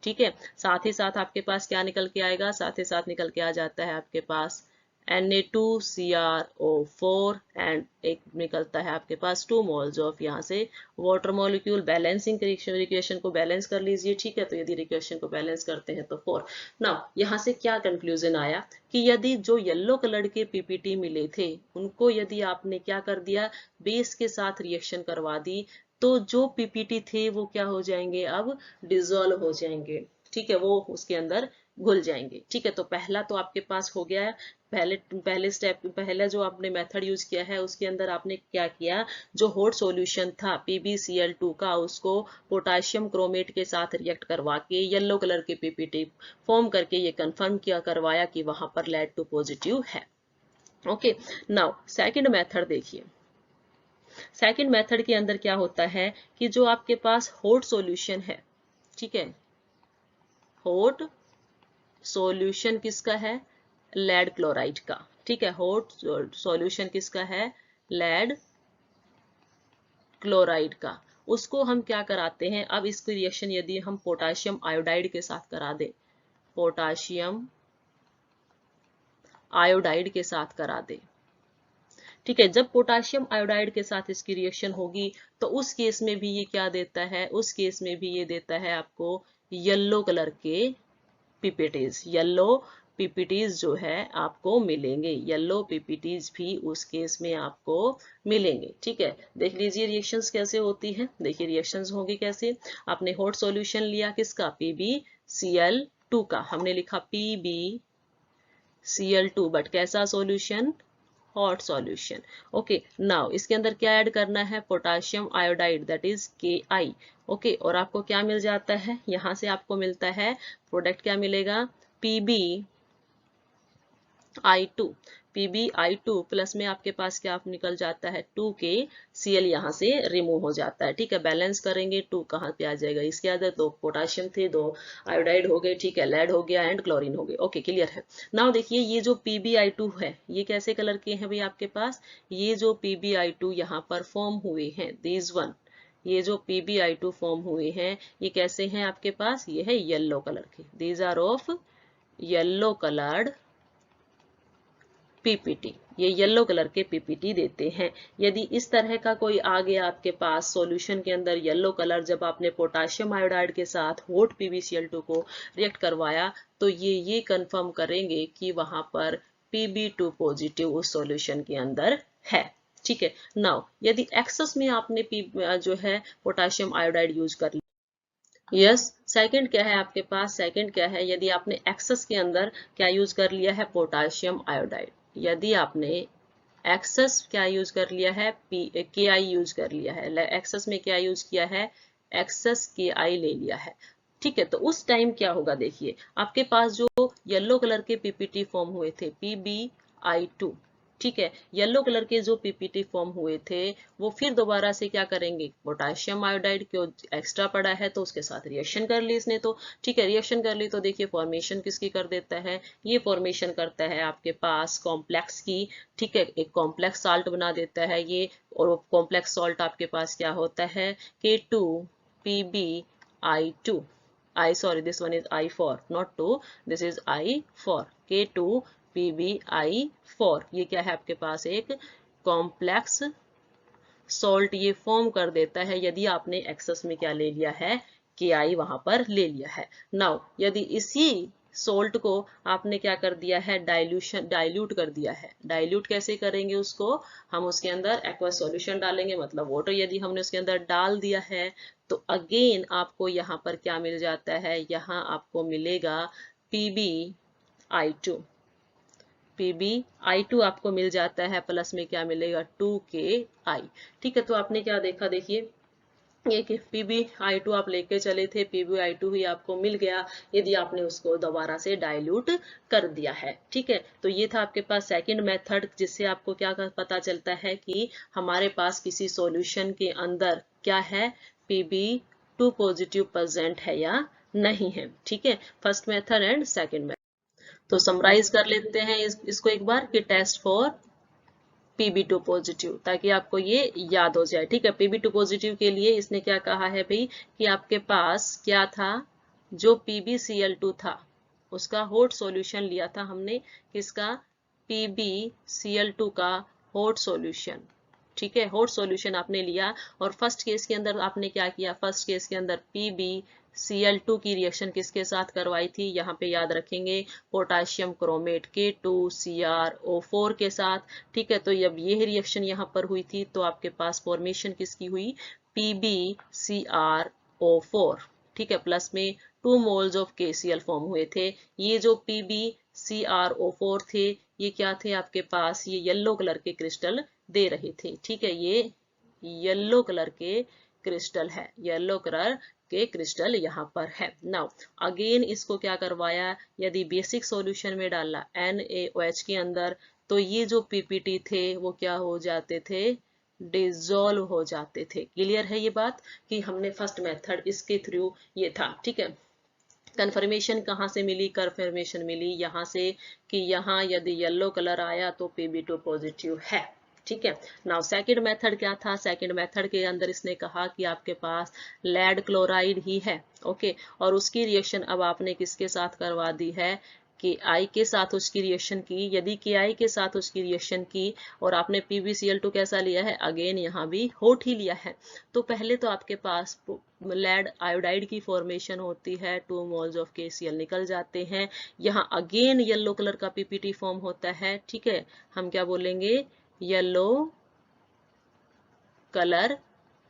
ठीक है, साथ ही साथ आपके पास क्या निकल के आएगा, साथ ही साथ निकल के आ जाता है आपके पास Na2CrO4 एंड एक निकलता है आपके पास 2 मोल्स ऑफ यहाँ से वाटर मॉलिक्यूल। बैलेंसिंग रिक्वेशन को बैलेंस कर लीजिए। ठीक है, तो यदि रिक्वेशन को बैलेंस करते हैं तो 4। नाउ यहाँ से क्या कंक्लूजन आया कि यदि जो येलो कलर के पीपीटी मिले थे उनको यदि आपने क्या कर दिया, बेस के साथ रिएक्शन करवा दी, तो जो पीपीटी थे वो क्या हो जाएंगे, अब डिसॉल्व हो जाएंगे। ठीक है, वो उसके अंदर घुल जाएंगे। ठीक है, तो पहला तो आपके पास हो गया है। पहले स्टेप, पहला जो आपने मेथड यूज किया है उसके अंदर आपने क्या किया, जो हॉट सॉल्यूशन था PbCl2 का, उसको पोटाशियम क्रोमेट के साथ रिएक्ट करवा के येलो कलर के पीपीटी फॉर्म करके ये कंफर्म किया, करवाया कि वहां पर Lead2 पॉजिटिव है। ओके, नाउ सेकंड मेथड देखिए। सेकंड मेथड के अंदर क्या होता है कि जो आपके पास हॉट सॉल्यूशन है, ठीक है, हॉट सॉल्यूशन किसका है, लेड क्लोराइड का। ठीक है, हॉट सॉल्यूशन किसका है, लेड क्लोराइड का। उसको हम क्या कराते हैं, अब इसकी रिएक्शन यदि हम पोटाशियम आयोडाइड के साथ करा दें, पोटाशियम आयोडाइड के साथ करा दें, ठीक है, जब पोटाशियम आयोडाइड के साथ इसकी रिएक्शन होगी तो उस केस में भी ये क्या देता है, उस केस में भी ये देता है आपको येलो कलर के पीपीटीज। येलो पीपीटीज जो है आपको मिलेंगे, येलो पीपीटीज भी उस केस में आपको मिलेंगे। ठीक है, देख लीजिए रिएक्शंस कैसे होती है। देखिए रिएक्शंस होगी कैसे, आपने हॉट सॉल्यूशन लिया किसका, PbCl2 का, हमने लिखा PbCl2, बट कैसा solution, hot solution. Okay, now इसके अंदर क्या ऐड करना है, potassium iodide, that is Ki। Okay, और आपको क्या मिल जाता है, यहां से आपको मिलता है प्रोडक्ट, क्या मिलेगा, PbI2। PbI2 प्लस में आपके पास क्या निकल जाता है, 2KCl यहाँ से रिमूव हो जाता है। ठीक है, बैलेंस करेंगे, 2 कहाँ पे आ जाएगा, इसके अंदर 2 पोटाशियम थे, 2 आयोडाइड हो गए, ठीक है, लेड हो गया एंड क्लोरीन हो गए। ओके, क्लियर है। नाउ देखिए ये जो PbI2 है ये कैसे कलर के हैं भाई आपके पास, ये जो PbI2 यहाँ पर फॉर्म हुए हैं, दिस वन, ये जो PbI2 फॉर्म हुए हैं ये कैसे हैं आपके पास, ये है येलो कलर के, these are of yellow coloured PPT, ये येलो कलर के पीपीटी देते हैं। यदि इस तरह का कोई आ गया आपके पास सॉल्यूशन के अंदर येलो कलर, जब आपने पोटाशियम आयोडाइड के साथ हॉट PbCl2 को रिएक्ट करवाया तो ये कंफर्म करेंगे कि वहां पर Pb2 पॉजिटिव उस सॉल्यूशन के अंदर है। ठीक है, नाउ यदि एक्सेस में आपने जो है पोटाशियम आयोडाइड यूज कर, यस, सेकंड क्या है आपके पास, सेकंड क्या है, यदि आपने एक्सेस के अंदर क्या यूज कर लिया है, पोटाशियम आयोडाइड, यदि आपने एक्सेस क्या यूज कर लिया है, Ki यूज कर लिया है, एक्सेस में क्या यूज किया है, एक्सेस Ki ले लिया है। ठीक है, तो उस टाइम क्या होगा, देखिए आपके पास जो येलो कलर के पीपीटी फॉर्म हुए थे PbI2, ठीक है, येलो कलर के जो पीपीटी फॉर्म हुए थे वो फिर दोबारा से क्या करेंगे, पोटाशियम आयोडाइड क्यों एक्स्ट्रा पड़ा है तो उसके साथ रिएक्शन कर ली इसने, तो ठीक है, रिएक्शन कर ली तो देखिए फॉर्मेशन किसकी कर देता है, ये फॉर्मेशन करता है आपके पास कॉम्प्लेक्स की। ठीक है, एक कॉम्प्लेक्स साल्ट बना देता है ये, और कॉम्प्लेक्स सॉल्ट आपके पास क्या होता है, K2 PbI2. Sorry, this one is I4, not 2, this is I4, K2PbI4. ये क्या है आपके पास, एक कॉम्प्लेक्स सॉल्ट ये फॉर्म कर देता है यदि आपने एक्सेस में क्या ले लिया है, Ki वहां पर ले लिया है। नाउ यदि इसी सोल्ट को आपने क्या कर दिया है, डाइल्यूट कर दिया है। डाइल्यूट कैसे करेंगे उसको, हम उसके अंदर एक्वस सॉल्यूशन डालेंगे, मतलब वाटर यदि हमने उसके अंदर डाल दिया है तो अगेन आपको यहाँ पर क्या मिल जाता है, यहाँ आपको मिलेगा PbI2। PbI2 आपको मिल जाता है, प्लस में क्या मिलेगा 2Ki। ठीक है, तो आपने क्या देखा, देखिए ये कि PbI2 आप लेके चले थे, PbI2 ही आपको मिल गया यदि आपने उसको दोबारा से डाइल्यूट कर दिया है। ठीक है, तो ये था आपके पास सेकंड मेथड, जिससे आपको क्या पता चलता है कि हमारे पास किसी सॉल्यूशन के अंदर क्या है, Pb2 पॉजिटिव प्रेजेंट है या नहीं है। ठीक है, first method and second method. तो समराइज कर लेते हैं इसको एक बार कि टेस्ट फॉर Pb2 पॉजिटिव, ताकि आपको ये याद हो जाए। ठीक है, Pb2 पॉजिटिव के लिए इसने क्या कहा है भाई कि आपके पास क्या था, जो PbCl2 था उसका हॉट सॉल्यूशन लिया था हमने, किसका, PbCl2 का हॉट सॉल्यूशन। ठीक है, हॉट सॉल्यूशन आपने लिया और फर्स्ट केस के अंदर आपने क्या किया, फर्स्ट केस के अंदर PbCl2 की रिएक्शन किसके साथ करवाई थी, यहाँ पे याद रखेंगे पोटाशियम क्रोमेट K2CrO4 के साथ। ठीक है, तो जब ये रिएक्शन यहाँ पर हुई थी तो आपके पास फॉर्मेशन किसकी हुई, PbCrO4। ठीक है, प्लस में 2 मोल्स ऑफ KCl फॉर्म हुए थे। ये जो PbCrO4 थे ये क्या थे आपके पास, ये येलो कलर के क्रिस्टल दे रहे थे। ठीक है, ये येलो कलर के क्रिस्टल है, येलो कलर के क्रिस्टल यहाँ पर है। नाउ अगेन इसको क्या करवाया, यदि बेसिक सॉल्यूशन में डाला NaOH के अंदर तो ये जो PPT थे वो क्या हो जाते थे, डिजोल्व हो जाते थे। क्लियर है ये बात कि हमने फर्स्ट मेथड इसके थ्रू ये था। ठीक है, कंफर्मेशन कहाँ से मिली, कंफर्मेशन मिली यहाँ से कि यहाँ यदि येलो कलर आया तो Pb2 पॉजिटिव है। ठीक है, नाउ सेकंड मेथड क्या था, सेकंड मेथड के अंदर इसने कहा कि आपके पास लेड क्लोराइड ही है। ओके, और उसकी रिएक्शन अब आपने किसके साथ करवा दी है, Ki के साथ उसकी रिएक्शन की। यदि Ki के साथ उसकी रिएक्शन की और आपने PbCl2 कैसा लिया है, अगेन यहाँ भी हॉट ही लिया है, तो पहले तो आपके पास लेड आयोडाइड की फॉर्मेशन होती है, 2 मोल्स ऑफ KCl निकल जाते हैं। यहाँ अगेन येलो कलर का PPT फॉर्म होता है। ठीक है, हम क्या बोलेंगे, येलो कलर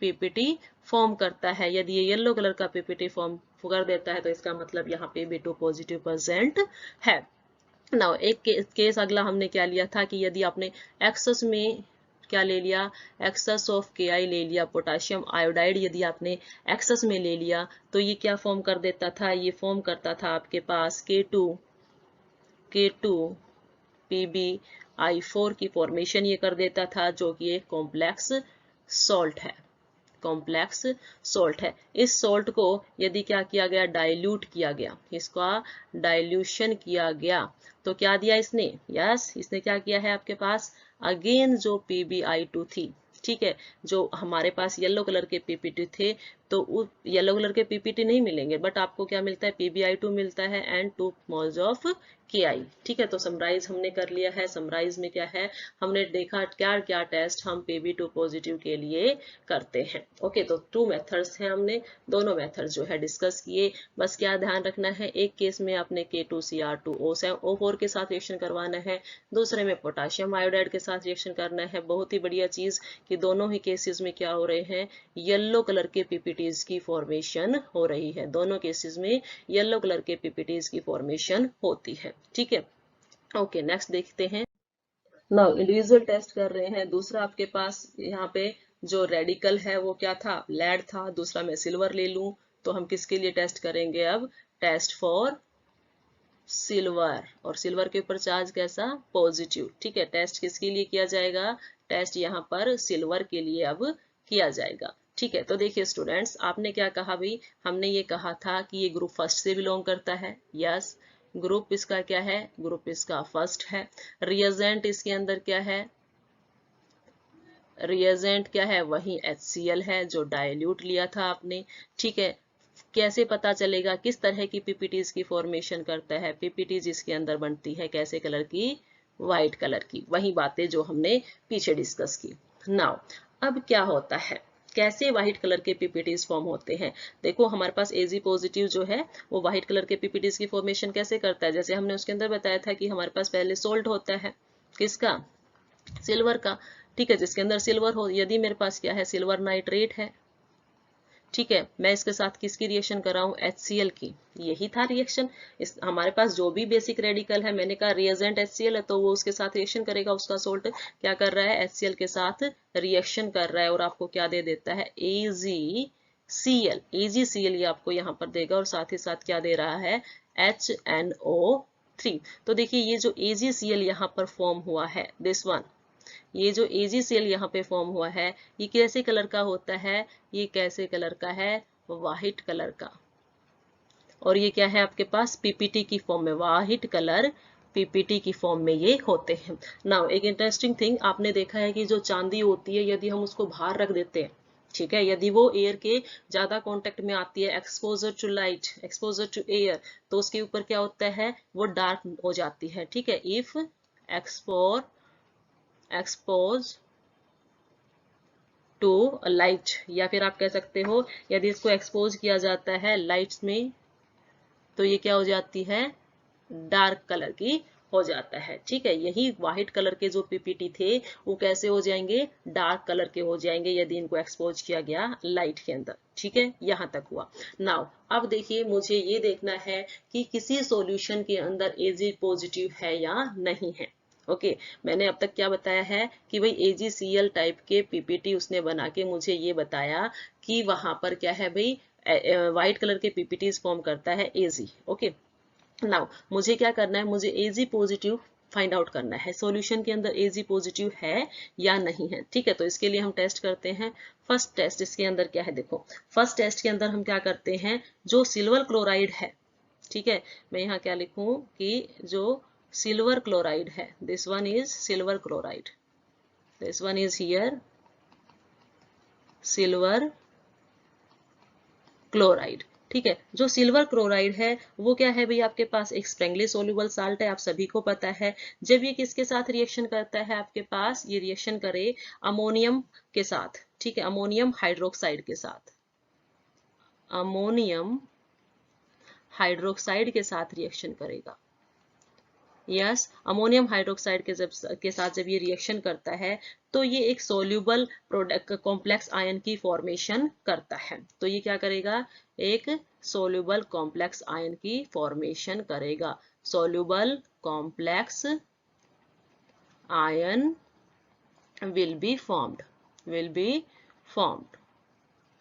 PPT फॉर्म करता है। यदि ये येलो कलर का PPT फॉर्म कर देता है तो इसका मतलब यहाँ पे Pb2 पॉजिटिव प्रेजेंट है। नाउ एक केस अगला हमने क्या लिया था कि यदि आपने एक्सेस में क्या ले लिया, एक्सेस ऑफ Ki ले लिया, पोटाशियम आयोडाइड यदि आपने एक्सेस में ले लिया तो ये क्या फॉर्म कर देता था, ये फॉर्म करता था आपके पास K2 PbI4 की फॉर्मेशन ये कर देता था, जो कि एक कॉम्प्लेक्स सॉल्ट है, कॉम्प्लेक्स सॉल्ट है। इस सॉल्ट को यदि क्या किया गया, डाइल्यूट किया गया, इसका डाइल्यूशन किया गया तो क्या दिया इसने, यस इसने क्या किया है आपके पास, अगेन जो PbI2 थी, ठीक है, जो हमारे पास येलो कलर के PPT थे तो येलो कलर के PPT नहीं मिलेंगे, बट आपको क्या मिलता है, PbI2 मिलता है एंड 2 मोल्स ऑफ Ki। ठीक है, तो समराइज हमने कर लिया है। समराइज में क्या है, हमने देखा क्या क्या टेस्ट हम Pb2 पॉजिटिव के लिए करते हैं। ओके, तो 2 मेथड्स हैं, हमने दोनों मेथड्स जो है डिस्कस किए। बस क्या ध्यान रखना है, एक केस में आपने K2Cr2O4 के साथ रिएक्शन करवाना है, दूसरे में पोटाशियम आयोडाइड के साथ रिएक्शन करना है। बहुत ही बढ़िया चीज कि दोनों ही केसेस में क्या हो रहे हैं, येलो कलर के PPTs की फॉर्मेशन हो रही है। दोनों केसेस में येलो कलर के PPTs की फॉर्मेशन होती है। ठीक है, ओके नेक्स्ट देखते हैं। नाउ इंडिविजुअल टेस्ट कर रहे हैं। दूसरा आपके पास यहाँ पे जो रेडिकल है वो क्या था, लेड था। दूसरा मैं सिल्वर ले लूं तो हम किसके लिए टेस्ट करेंगे, अब टेस्ट फॉर सिल्वर, और सिल्वर के ऊपर चार्ज कैसा, पॉजिटिव। ठीक है, टेस्ट किसके लिए किया जाएगा, टेस्ट यहाँ पर सिल्वर के लिए अब किया जाएगा। ठीक है, तो देखिए स्टूडेंट्स, आपने क्या कहा भाई, हमने ये कहा था कि ये ग्रुप फर्स्ट से बिलोंग करता है। यस, ग्रुप इसका क्या है, ग्रुप इसका फर्स्ट है। रिएजेंट इसके अंदर क्या है, रिएजेंट क्या है, वही HCl है जो डाइल्यूट लिया था आपने। ठीक है, कैसे पता चलेगा, किस तरह की पीपीटीज की फॉर्मेशन करता है, पीपीटीज इसके अंदर बनती है कैसे कलर की, व्हाइट कलर की, वही बातें जो हमने पीछे डिस्कस की। नाउ अब क्या होता है, कैसे व्हाइट कलर के पीपीटीज फॉर्म होते हैं। देखो हमारे पास एजी पॉजिटिव जो है वो व्हाइट कलर के पीपीटीज की फॉर्मेशन कैसे करता है, जैसे हमने उसके अंदर बताया था कि हमारे पास पहले सोल्ट होता है, किसका, सिल्वर का। ठीक है, जिसके अंदर सिल्वर हो, यदि मेरे पास क्या है, सिल्वर नाइट्रेट है। ठीक है, मैं इसके साथ किसकी रिएक्शन कर रहा हूँ, HCl की, यही था रिएक्शन। इस हमारे पास जो भी बेसिक रेडिकल है, मैंने कहा रिएजेंट HCl है तो वो उसके साथ रिएक्शन करेगा, उसका सोल्ट क्या कर रहा है, HCl के साथ रिएक्शन कर रहा है और आपको क्या दे देता है, AgCl। AgCl ये आपको यहाँ पर देगा और साथ ही साथ क्या दे रहा है, HNO3। तो देखिए ये जो AgCl यहाँ पर फॉर्म हुआ है, दिस वन, ये जो AgCl यहाँ पे फॉर्म हुआ है, ये कैसे कलर का होता है, ये कैसे कलर का है, व्हाइट कलर का। और ये क्या है आपके पास, पीपीटी की फॉर्म में, व्हाइट कलर पीपीटी की फॉर्म में ये होते हैं। नाउ एक इंटरेस्टिंग थिंग आपने देखा है कि जो चांदी होती है, यदि हम उसको बाहर रख देते हैं, ठीक है, यदि वो एयर के ज्यादा कांटेक्ट में आती है, exposure to light, exposure to air, तो उसके ऊपर क्या होता है, वो डार्क हो जाती है। ठीक है, इफ एक्सपोज टू लाइट, या फिर आप कह सकते हो यदि इसको एक्सपोज किया जाता है लाइट्स में, तो ये क्या हो जाती है, डार्क कलर की हो जाता है। ठीक है, यही व्हाइट कलर के जो पीपीटी थे वो कैसे हो जाएंगे, डार्क कलर के हो जाएंगे यदि इनको एक्सपोज किया गया लाइट के अंदर। ठीक है, यहां तक हुआ। नाउ अब देखिए मुझे ये देखना है कि किसी सॉल्यूशन के अंदर Ag पॉजिटिव है या नहीं है। ओके, मैंने अब तक क्या बताया है कि भाई AgCl टाइप के पीपीटी उसने बना के मुझे ये बताया कि वहां पर क्या है भाई, व्हाइट कलर के पीपीटीज फॉर्म करता है Ag। ओके, नाउ मुझे क्या करना है, मुझे Ag पॉजिटिव फाइंड आउट करना है, सॉल्यूशन के अंदर Ag पॉजिटिव है या नहीं है। ठीक है, तो इसके लिए हम टेस्ट करते हैं। फर्स्ट टेस्ट इसके अंदर क्या है, देखो फर्स्ट टेस्ट के अंदर हम क्या करते हैं, जो सिल्वर क्लोराइड है, ठीक है, मैं यहाँ क्या लिखूं कि जो सिल्वर क्लोराइड है, this one is silver chloride, this one is here silver chloride. ठीक है, जो सिल्वर क्लोराइड है वो क्या है भाई, आपके पास एक स्ट्रेंगली सोल्यूबल साल्ट है, आप सभी को पता है। जब ये किसके साथ रिएक्शन करता है, आपके पास ये रिएक्शन करे अमोनियम के साथ। ठीक है, अमोनियम हाइड्रोक्साइड के साथ, अमोनियम हाइड्रोक्साइड के साथ रिएक्शन करेगा। यस, अमोनियम हाइड्रोक्साइड के साथ जब ये रिएक्शन करता है तो ये एक सोल्यूबल प्रोडक्ट कॉम्प्लेक्स आयन की फॉर्मेशन करता है। तो ये क्या करेगा, एक सोल्यूबल कॉम्प्लेक्स आयन की फॉर्मेशन करेगा। Soluble complex ion will be formed, will be formed.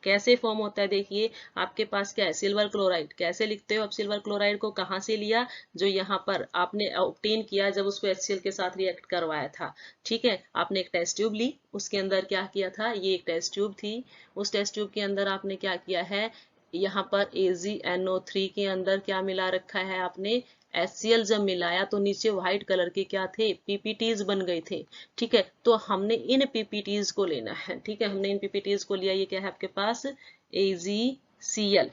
कैसे फॉर्म होता है, देखिए आपके पास क्या है, सिल्वर क्लोराइड, कैसे लिखते हो आप सिल्वर क्लोराइड को, कहां से लिया, जो यहाँ पर आपने ऑब्टेन किया जब उसको HCl के साथ रिएक्ट करवाया था। ठीक है, आपने एक टेस्ट ट्यूब ली, उसके अंदर क्या किया था, ये एक टेस्ट ट्यूब थी, उस टेस्ट ट्यूब के अंदर आपने क्या किया है, यहाँ पर AgNO3 के अंदर क्या मिला रखा है आपने, HCl जब मिलाया तो नीचे व्हाइट कलर के क्या थे, पीपीटीज बन गए थे। ठीक है, तो हमने इन पीपीटीज को लेना है। ठीक है, हमने इन पीपीटीज को लिया, ये क्या है आपके पास AgCl।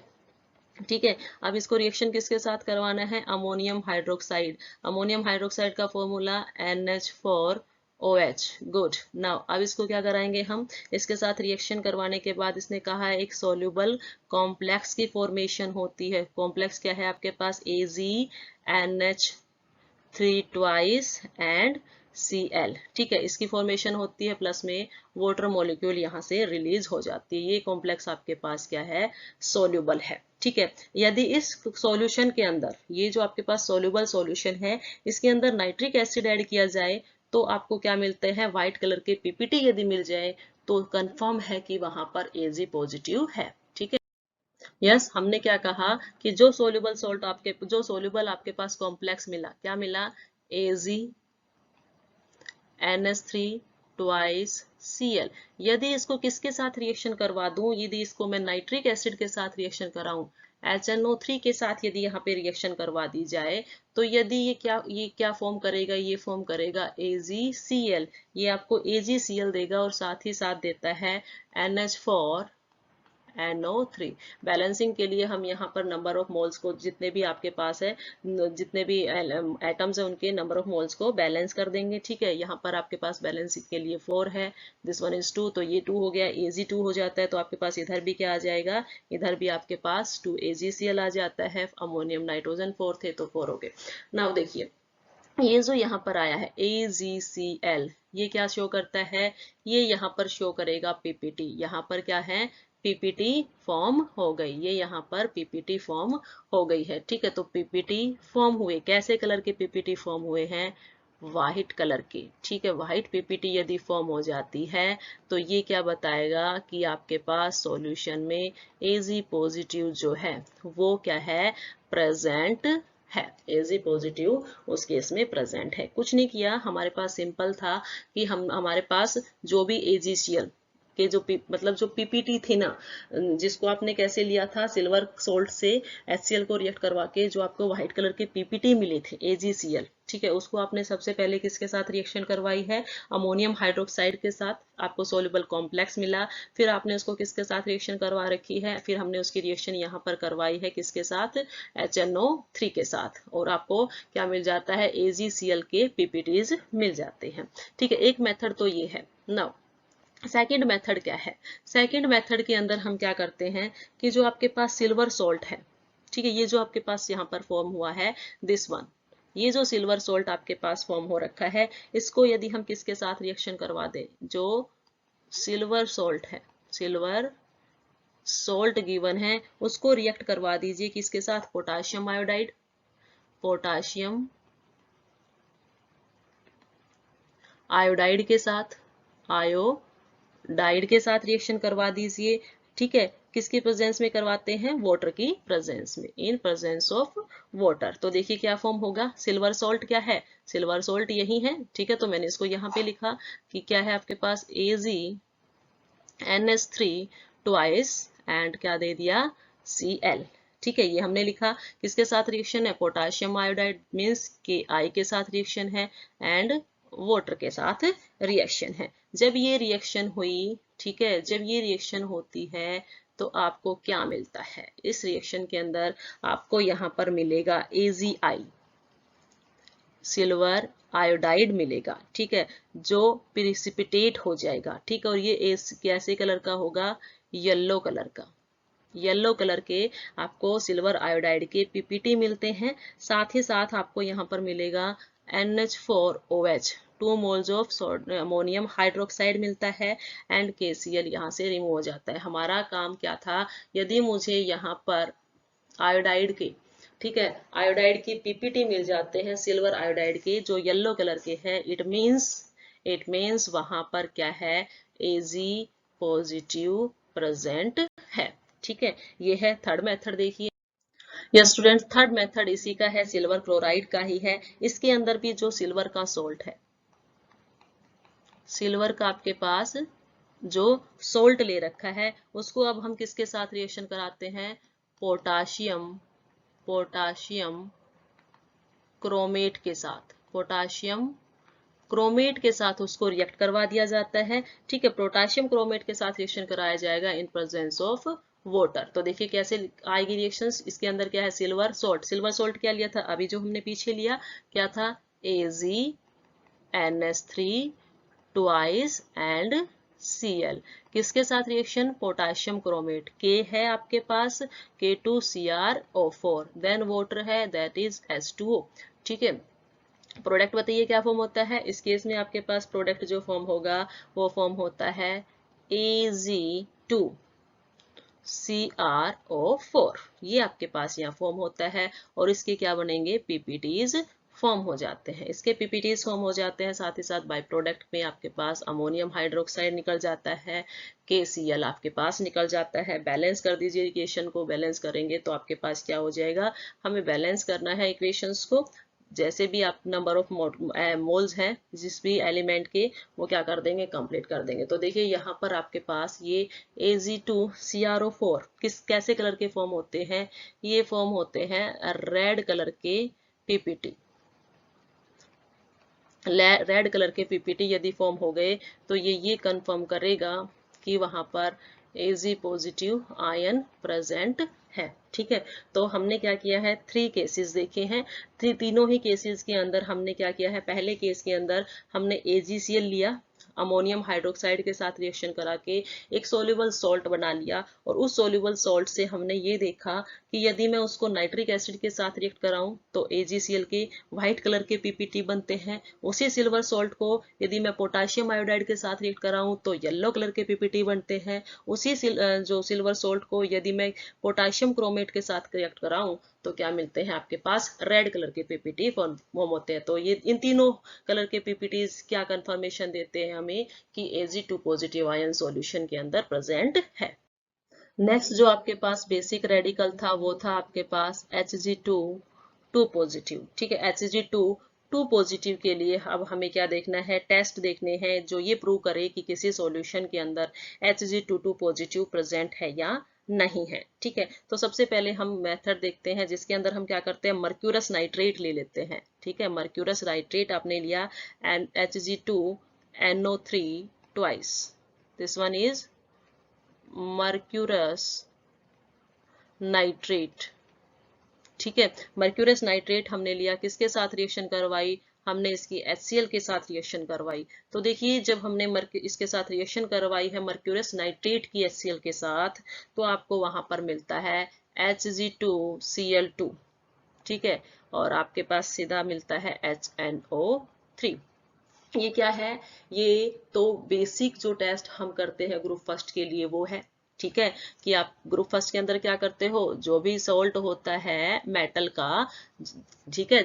ठीक है, अब इसको रिएक्शन किसके साथ करवाना है, अमोनियम हाइड्रोक्साइड। अमोनियम हाइड्रोक्साइड का फॉर्मूला NH4OH। गुड, नाउ अब इसको क्या कराएंगे हम, इसके साथ रिएक्शन करवाने के बाद इसने कहा है एक सोल्यूबल कॉम्प्लेक्स की फॉर्मेशन होती है। कॉम्प्लेक्स क्या है आपके पास, AgNH3 ट्वाइस एंड Cl। ठीक है, इसकी फॉर्मेशन होती है, प्लस में वाटर मॉलिक्यूल यहाँ से रिलीज हो जाती है। ये कॉम्प्लेक्स आपके पास क्या है, सोल्यूबल है। ठीक है, यदि इस सॉल्यूशन के अंदर, ये जो आपके पास सोल्यूबल सॉल्यूशन है, इसके अंदर नाइट्रिक एसिड ऐड किया जाए तो आपको क्या मिलते हैं, व्हाइट कलर के पीपीटी यदि मिल जाए तो कंफर्म है कि वहां पर Ag पॉजिटिव है। ठीक है, यस, हमने क्या कहा कि जो सोल्यूबल सॉल्ट आपके, जो सोल्यूबल आपके पास कॉम्प्लेक्स मिला, क्या मिला, AgNH3 ट्वाइस Cl। यदि इसको किसके साथ रिएक्शन करवा दूं, यदि इसको मैं नाइट्रिक एसिड के साथ रिएक्शन कराऊं, HNO3 के साथ यदि यहाँ पे रिएक्शन करवा दी जाए तो यदि ये क्या फॉर्म करेगा, ये फॉर्म करेगा AgCl। ये आपको AgCl देगा और साथ ही साथ देता है NH4NO3। बैलेंसिंग के लिए हम यहाँ पर नंबर ऑफ मोल्स को, जितने भी आपके पास है, जितने भी एटम्स है उनके नंबर ऑफ मोल्स को बैलेंस कर देंगे। ठीक है, यहाँ पर आपके पास बैलेंसिंग के लिए 4 है, दिस वन इज 2, तो ये 2 हो गया, Ag2 हो जाता है। तो आपके पास इधर भी क्या आ जाएगा, इधर भी आपके पास 2AgCl आ जाता है। अमोनियम नाइट्रोजन 4 थे तो 4 हो गए। नाउ देखिए ये जो यहाँ पर आया है AgCl, ये क्या शो करता है, ये यहाँ पर शो करेगा PPT। यहाँ पर क्या है, PPT फॉर्म हो गई, ये यहाँ पर PPT फॉर्म हो गई है। ठीक है, तो PPT फॉर्म हुए, कैसे कलर के PPT फॉर्म हुए हैं, व्हाइट कलर के। ठीक है, व्हाइट PPT यदि फॉर्म हो जाती है तो ये क्या बताएगा कि आपके पास सॉल्यूशन में Ag पॉजिटिव जो है वो क्या है, प्रेजेंट है। Ag पॉजिटिव उस केस में प्रेजेंट है। कुछ नहीं किया, हमारे पास सिंपल था कि हमारे पास जो भी AgCl के जो मतलब जो PPT थी ना, जिसको आपने कैसे लिया था, सिल्वर सोल्ट से HCl को रिएक्ट करवा के जो आपको व्हाइट कलर के PPT मिले थे AgCl, ठीक है, उसको आपने सबसे पहले किसके साथ रिएक्शन करवाई है, अमोनियम हाइड्रोक्साइड के साथ। आपको सोल्यूबल कॉम्प्लेक्स मिला, फिर आपने उसको किसके साथ रिएक्शन करवा रखी है, फिर हमने उसकी रिएक्शन यहाँ पर करवाई है किसके साथ, HNO3 के साथ, और आपको क्या मिल जाता है, AgCl के PPTs मिल जाते हैं। ठीक है, एक मेथड तो ये है। नाउ सेकेंड मेथड क्या है, सेकेंड मेथड के अंदर हम क्या करते हैं कि जो आपके पास सिल्वर सोल्ट है, ठीक है, ये जो आपके पास यहाँ पर फॉर्म हुआ है दिस वन, ये जो सिल्वर सोल्ट आपके पास फॉर्म हो रखा है, इसको यदि हम किसके साथ रिएक्शन करवा दें, जो सिल्वर सोल्ट है, सिल्वर सोल्ट गिवन है, उसको रिएक्ट करवा दीजिए किसके साथ, पोटाशियम आयोडाइड, पोटाशियम आयोडाइड के साथ, आयोडाइड के साथ रिएक्शन करवा दीजिए। ठीक है, किसकी प्रेजेंस में करवाते हैं, वाटर की प्रेजेंस में, इन प्रेजेंस ऑफ वाटर। तो देखिए क्या फॉर्म होगा, सिल्वर सॉल्ट क्या है, सिल्वर सॉल्ट यही है। ठीक है, तो मैंने इसको यहाँ पे लिखा कि क्या है आपके पास, AgNH3 ट्वाइस एंड क्या दे दिया, Cl। ठीक है, ये हमने लिखा, किसके साथ रिएक्शन है, पोटाशियम आयोडाइड मीन्स Ki के साथ रिएक्शन है एंड वाटर के साथ रिएक्शन है। जब ये रिएक्शन हुई, ठीक है, जब ये रिएक्शन होती है तो आपको क्या मिलता है, इस रिएक्शन के अंदर आपको यहाँ पर मिलेगा AgI, सिल्वर आयोडाइड मिलेगा। ठीक है, जो प्रिसिपिटेट हो जाएगा। ठीक है, और ये कैसे कलर का होगा, येलो कलर का, येलो कलर के आपको सिल्वर आयोडाइड के PPT मिलते हैं। साथ ही साथ आपको यहाँ पर मिलेगा NH4OH, 2 moles of ammonium hydroxide मिलता है एंड KCl यहाँ से रिमूव हो जाता है। हमारा काम क्या था, यदि मुझे यहाँ पर आयोडाइड के, ठीक है, आयोडाइड की PPT मिल जाते हैं, सिल्वर आयोडाइड के जो येलो कलर के हैं, इट मीन्स वहां पर क्या है, Ag पॉजिटिव प्रेजेंट है। ठीक है, ये है थर्ड मेथड। देखिए यस स्टूडेंट्स, थर्ड मेथड इसी का है, सिल्वर क्लोराइड का ही है। इसके अंदर भी जो सिल्वर का सोल्ट है, सिल्वर का आपके पास जो सोल्ट ले रखा है, उसको अब हम किसके साथ रिएक्शन कराते हैं, पोटाशियम क्रोमेट के साथ, पोटाशियम क्रोमेट के साथ उसको रिएक्ट करवा दिया जाता है। ठीक है, पोटाशियम क्रोमेट के साथ रिएक्शन कराया जाएगा इन प्रेजेंस ऑफ वाटर। तो देखिए कैसे आएगी रिएक्शंस, इसके अंदर क्या है, सिल्वर सोल्ट क्या लिया था, अभी जो हमने पीछे लिया क्या था, AgNH3 ट्वाइस एंड Cl। किसके साथ रिएक्शन, पोटाशियम क्रोमेट, K है आपके पास, K2CrO4, देन वाटर है दैट इज H2O। ठीक है, प्रोडक्ट बताइए क्या फॉर्म होता है, इस केस में आपके पास प्रोडक्ट जो फॉर्म होगा वो फॉर्म होता है Ag2CrO4, ये आपके पास यहाँ फॉर्म होता है और इसके क्या बनेंगे, PPTs फॉर्म हो जाते हैं, इसके PPTs फॉर्म हो जाते हैं। साथ ही साथ बाय प्रोडक्ट में आपके पास अमोनियम हाइड्रोक्साइड निकल जाता है, KCl आपके पास निकल जाता है। बैलेंस कर दीजिए इक्वेशन को, बैलेंस करेंगे तो आपके पास क्या हो जाएगा, हमें बैलेंस करना है इक्वेशंस को। जैसे भी आप नंबर ऑफ मोल्स हैं जिस भी एलिमेंट के, वो क्या कर देंगे, कंप्लीट कर देंगे। तो देखिए यहाँ पर आपके पास ये Ag2CrO4 कैसे कलर के फॉर्म होते हैं, ये फॉर्म होते हैं रेड कलर के पीपीटी। रेड कलर के पीपीटी यदि फॉर्म हो गए तो ये कंफर्म करेगा कि वहां पर Ag पॉजिटिव आयन प्रेजेंट है। ठीक है, तो हमने क्या किया है, 3 केसेस देखे हैं। तीनों ही केसेस के अंदर हमने क्या किया है, पहले केस के अंदर हमने AgCl लिया, अमोनियम हाइड्रोक्साइड के साथ रिएक्शन करा के एक सोल्यूबल सॉल्ट बना लिया, और उस सोल्यूबल सॉल्ट से हमने ये देखा कि यदि मैं उसको नाइट्रिक एसिड के साथ रिएक्ट कराऊं तो AgCl के व्हाइट कलर के पीपीटी बनते हैं। उसी सिल्वर सॉल्ट को यदि मैं पोटाशियम आयोडाइड के साथ रिएक्ट कराऊं तो येलो कलर के पीपीटी बनते हैं। उसी जो सिल्वर सॉल्ट को यदि मैं पोटाशियम क्रोमेट के साथ रिएक्ट कराऊं तो क्या मिलते हैं, आपके पास रेड कलर के पीपीटी फॉर्म होते हैं। तो ये इन तीनों कलर के पीपीटीज क्या कंफर्मेशन देते हैं हमें कि Ag2 पॉजिटिव आयन सॉल्यूशन के अंदर प्रेजेंट है। नेक्स्ट जो आपके पास बेसिक रेडिकल था वो था आपके पास Hg2 पॉजिटिव। ठीक है, Hg2 पॉजिटिव के लिए अब हमें क्या देखना है, टेस्ट देखने हैं जो ये प्रूव करे कि किसी सॉल्यूशन के अंदर Hg2 पॉजिटिव प्रेजेंट है या नहीं है। ठीक है, तो सबसे पहले हम मेथड देखते हैं जिसके अंदर हम क्या करते हैं, मर्क्यूरस नाइट्रेट ले लेते हैं। ठीक है, मर्क्यूरस नाइट्रेट आपने लिया and Hg2NO3 twice, this one is mercurous nitrate. ठीक है, मर्क्यूरस नाइट्रेट हमने लिया, किसके साथ रिएक्शन करवाई, हमने इसकी HCl के साथ रिएक्शन करवाई। तो देखिए जब हमने इसके साथ रिएक्शन करवाई है मर्क्यूरस नाइट्रेट की HCl के साथ, तो आपको वहां पर मिलता है Hg2Cl2। ठीक है, और आपके पास सीधा मिलता है HNO3। ये क्या है, ये तो बेसिक जो टेस्ट हम करते हैं ग्रुप फर्स्ट के लिए वो है। ठीक है, कि आप ग्रुप फर्स्ट के अंदर क्या करते हो, जो भी सोल्ट होता है मेटल का, ठीक है,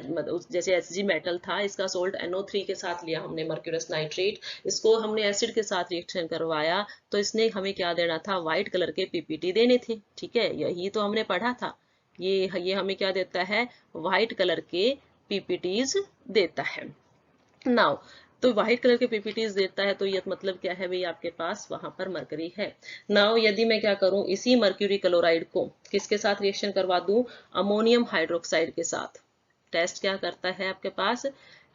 जैसे Hg मेटल था, इसका सोल्ट NO3 के साथ लिया हमने मर्क्यूरस नाइट्रेट, इसको हमने एसिड के साथ रिएक्शन करवाया, तो इसने हमें क्या देना था, व्हाइट कलर के पीपीटी देने थे। ठीक है, यही तो हमने पढ़ा था। ये हमें क्या देता है, व्हाइट कलर के पीपीटीज देता है। नाउ तो व्हाइट कलर के पीपीटीज देता है, तो ये मतलब क्या है भाई, आपके पास वहां पर मरकरी है। नाउ यदि मैं क्या करूं, इसी मर्क्यूरी क्लोराइड को किसके साथ रिएक्शन करवा दूं, अमोनियम हाइड्रोक्साइड के साथ, टेस्ट क्या करता है आपके पास,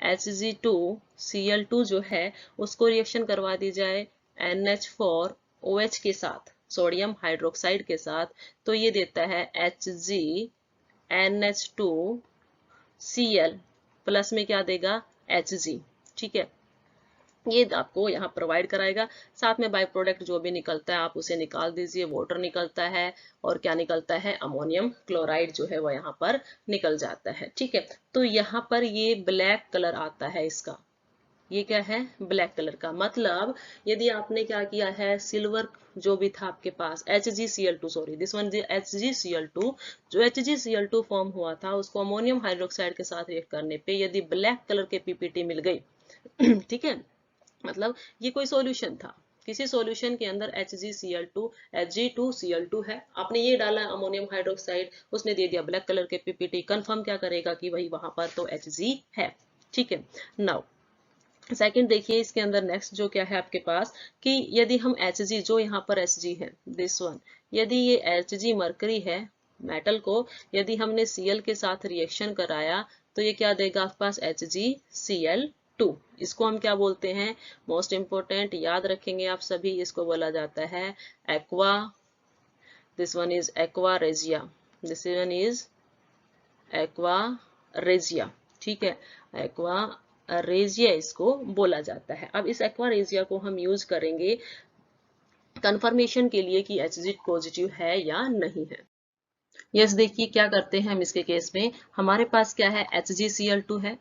Hg2Cl2 जो है उसको रिएक्शन करवा दी जाए NH4OH के साथ, सोडियम हाइड्रोक्साइड के साथ, तो ये देता है HgNH2Cl प्लस में क्या देगा, Hg। ठीक है, ये आपको यहाँ प्रोवाइड कराएगा। साथ में बाय प्रोडक्ट जो भी निकलता है आप उसे निकाल दीजिए, वाटर निकलता है और क्या निकलता है, अमोनियम क्लोराइड जो है वो यहाँ पर निकल जाता है। ठीक है, तो यहाँ पर ये ब्लैक कलर आता है इसका, ये क्या है, ब्लैक कलर का। मतलब यदि आपने क्या किया है, सिल्वर जो भी था आपके पास HgCl2, sorry this one HgCl2, जो HgCl2 फॉर्म हुआ था उसको अमोनियम हाइड्रोक्साइड के साथ रिएक्ट करने पे यदि ब्लैक कलर के पीपीटी मिल गई ठीक है, मतलब ये कोई सॉल्यूशन था, किसी सॉल्यूशन के अंदर Hg2Cl2 है, आपने ये डाला अमोनियम हाइड्रोक्साइड, उसने दे दिया ब्लैक कलर के पीपीटी, कंफर्म क्या करेगा कि भाई वहां पर तो Hg है। ठीक है, नाउ सेकंड देखिए इसके अंदर नेक्स्ट जो क्या है आपके पास, कि यदि हम Hg, जो यहाँ पर Hg है दिस वन, यदि ये Hg मरकरी है मेटल को, यदि हमने Cl के साथ रिएक्शन कराया तो ये क्या देगा आपके पास, HgCl2। इसको हम क्या बोलते हैं, मोस्ट इंपोर्टेंट याद रखेंगे आप सभी, इसको बोला जाता है aqua, this one is aqua regia, this one is aqua regia. ठीक है, एक्वा रेजिया इसको बोला जाता है। अब इस एक्वा रेजिया को हम यूज करेंगे कंफर्मेशन के लिए कि Hg पॉजिटिव है या नहीं है। यस, देखिए क्या करते हैं हम इसके केस में, हमारे पास क्या है, HgCl2 है,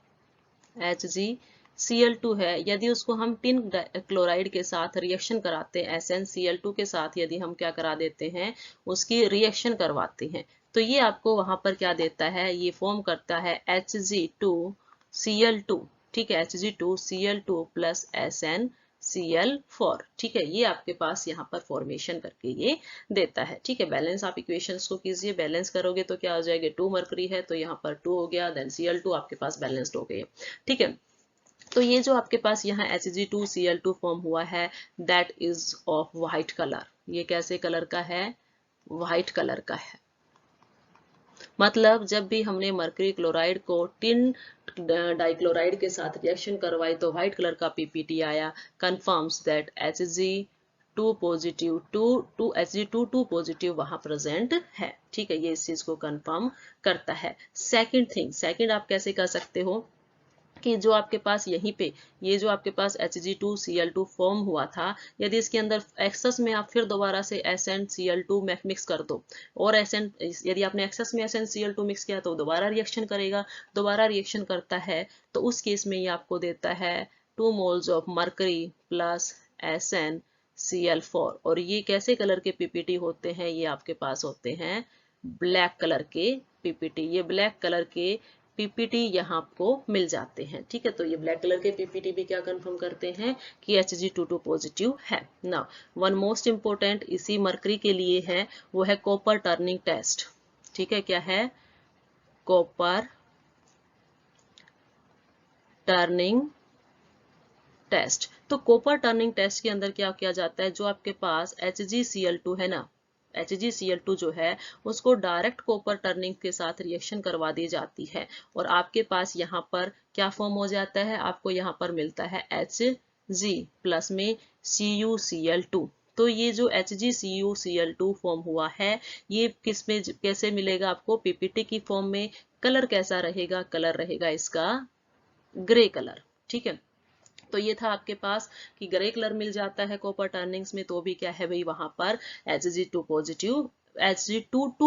HgCl2 है, यदि उसको हम टिन क्लोराइड के साथ रिएक्शन कराते हैं, SnCl2 के साथ यदि हम क्या करा देते हैं, उसकी रिएक्शन करवाते हैं, तो ये आपको वहां पर क्या देता है, ये फॉर्म करता है Hg2Cl2। ठीक है, Hg2Cl2 प्लस SnCl2। Cl4। ठीक है, ये आपके पास यहाँ पर फॉर्मेशन करके ये देता है। ठीक है, बैलेंस आप इक्वेशंस को कीजिए, बैलेंस करोगे तो क्या हो जाएगा, 2 मरकरी है तो यहाँ पर 2 हो गया, देन Cl2 आपके पास बैलेंस्ड हो गए। ठीक है, तो ये जो आपके पास यहाँ Hg2Cl2 फॉर्म हुआ है, that is of white colour. ये कैसे कलर का है, व्हाइट कलर का है। मतलब जब भी हमने मरकरी क्लोराइड को टिन डाइक्लोराइड के साथ रिएक्शन करवाई तो व्हाइट कलर का पीपीटी आया, confirms that Hg2 positive to Hg2 positive वहां प्रेजेंट है। ठीक है, ये इस चीज को कंफर्म करता है। सेकंड आप कैसे कर सकते हो कि जो आपके पास यहीं पे ये जो आपके पास Hg2Cl2 फॉर्म हुआ था, यदि इसके अंदर एक्सेस में आप फिर दोबारा से SnCl2 मिक्स कर दो, और यदि आपने एक्सेस में SnCl2 मिक्स किया तो दोबारा रिएक्शन करेगा, दोबारा रिएक्शन करता है तो उस केस में ये आपको देता है 2 moles of mercury plus SnCl4। और ये कैसे कलर के पीपीटी होते हैं, ये आपके पास होते हैं ब्लैक कलर के पीपीटी। ये ब्लैक कलर के पीपीटी यहाँ आपको मिल जाते हैं। ठीक है, तो ये ब्लैक कलर के पीपीटी भी क्या कंफर्म करते हैं कि Hg2 पॉजिटिव है। नाउ वन मोस्ट इंपोर्टेंट इसी मरकरी के लिए है, वो है कॉपर टर्निंग टेस्ट। ठीक है, क्या है, कॉपर टर्निंग टेस्ट। तो कॉपर टर्निंग टेस्ट के अंदर क्या किया जाता है, जो आपके पास HgCl2 है ना, HgCl2 जो है उसको डायरेक्ट कॉपर टर्निंग के साथ रिएक्शन करवा दी जाती है, और आपके पास यहाँ पर क्या फॉर्म हो जाता है, आपको यहाँ पर मिलता है Hg प्लस में CuCl2। तो ये जो HgCuCl2 फॉर्म हुआ है, ये किस में कैसे मिलेगा आपको, पीपीटी की फॉर्म में। कलर कैसा रहेगा, कलर रहेगा इसका ग्रे कलर। ठीक है, तो ये था आपके पास कि ग्रे कलर मिल जाता है कॉपर टर्निंग्स में, तो भी क्या है भाई वहां पर Hg2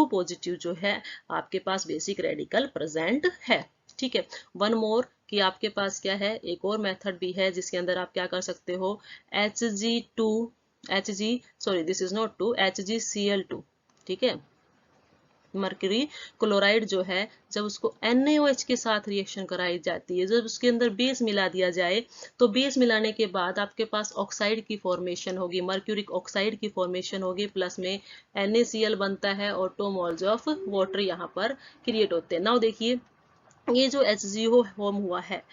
पॉजिटिव जो है आपके पास बेसिक रेडिकल प्रेजेंट है। ठीक है, वन मोर कि आपके पास क्या है, एक और मेथड भी है जिसके अंदर आप क्या कर सकते हो, दिस इज नॉट 2 HgCl2। ठीक है, मर्क्यूरी क्लोराइड जो है जब उसको NaOH के साथ रिएक्शन कराई जाती है, जब उसके अंदर बेस मिला दिया जाए तो बेस मिलाने के बाद आपके पास ऑक्साइड की फॉर्मेशन होगी, मर्क्यूरिक ऑक्साइड की फॉर्मेशन होगी, प्लस में NaCl बनता है और 2 मोल्स ऑफ वाटर यहाँ पर क्रिएट होते हैं। नाउ देखिए, ये जो HGO फॉर्म हुआ है,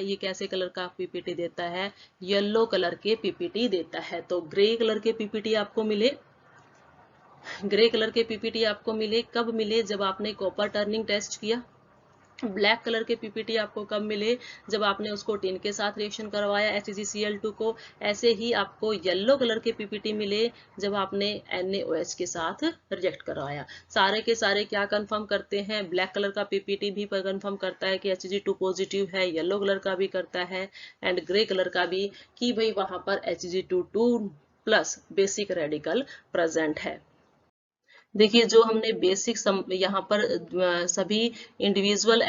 ये कैसे कलर का पीपीटी देता है, येलो कलर के पीपीटी देता है। तो ग्रे कलर के पीपीटी आपको मिले, ग्रे कलर के पीपीटी आपको मिले कब मिले, जब आपने कॉपर टर्निंग टेस्ट किया। ब्लैक कलर के पीपीटी आपको कब मिले, जब आपने उसको टिन के साथ रिएक्शन करवाया HgCl2 को। ऐसे ही आपको येलो कलर के पीपीटी मिले जब आपने NaOH के साथ रिएक्ट करवाया। सारे के सारे क्या कंफर्म करते हैं, ब्लैक कलर का पीपीटी भी कंफर्म करता है कि Hg2 पॉजिटिव है, येलो कलर का भी करता है एंड ग्रे कलर का भी, कि भाई वहां पर Hg2 plus basic radical present है। देखिए, जो हमने बेसिक यहाँ पर सभी इंडिविजुअल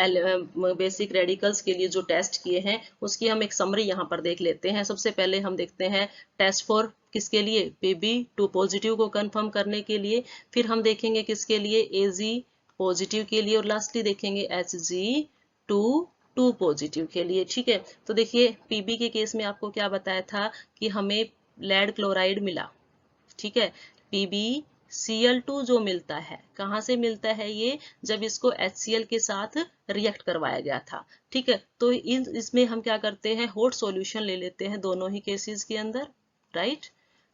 बेसिक रेडिकल्स के लिए जो टेस्ट किए हैं उसकी हम एक समरी यहाँ पर देख लेते हैं। सबसे पहले हम देखते हैं टेस्ट फॉर किसके लिए, Pb2 पॉजिटिव को कंफर्म करने के लिए, फिर हम देखेंगे किसके लिए, Ag पॉजिटिव के लिए, और लास्टली देखेंगे Hg2 पॉजिटिव के लिए। ठीक है, तो देखिए Pb के केस में आपको क्या बताया था कि हमें लेड क्लोराइड मिला। ठीक है, PbCl2 जो मिलता है, कहाँ से मिलता है ये, जब इसको HCl के साथ रिएक्ट करवाया गया था। ठीक है, तो इसमें हम क्या करते हैं, हॉट सॉल्यूशन ले लेते हैं दोनों ही केसेस के अंदर, राइट।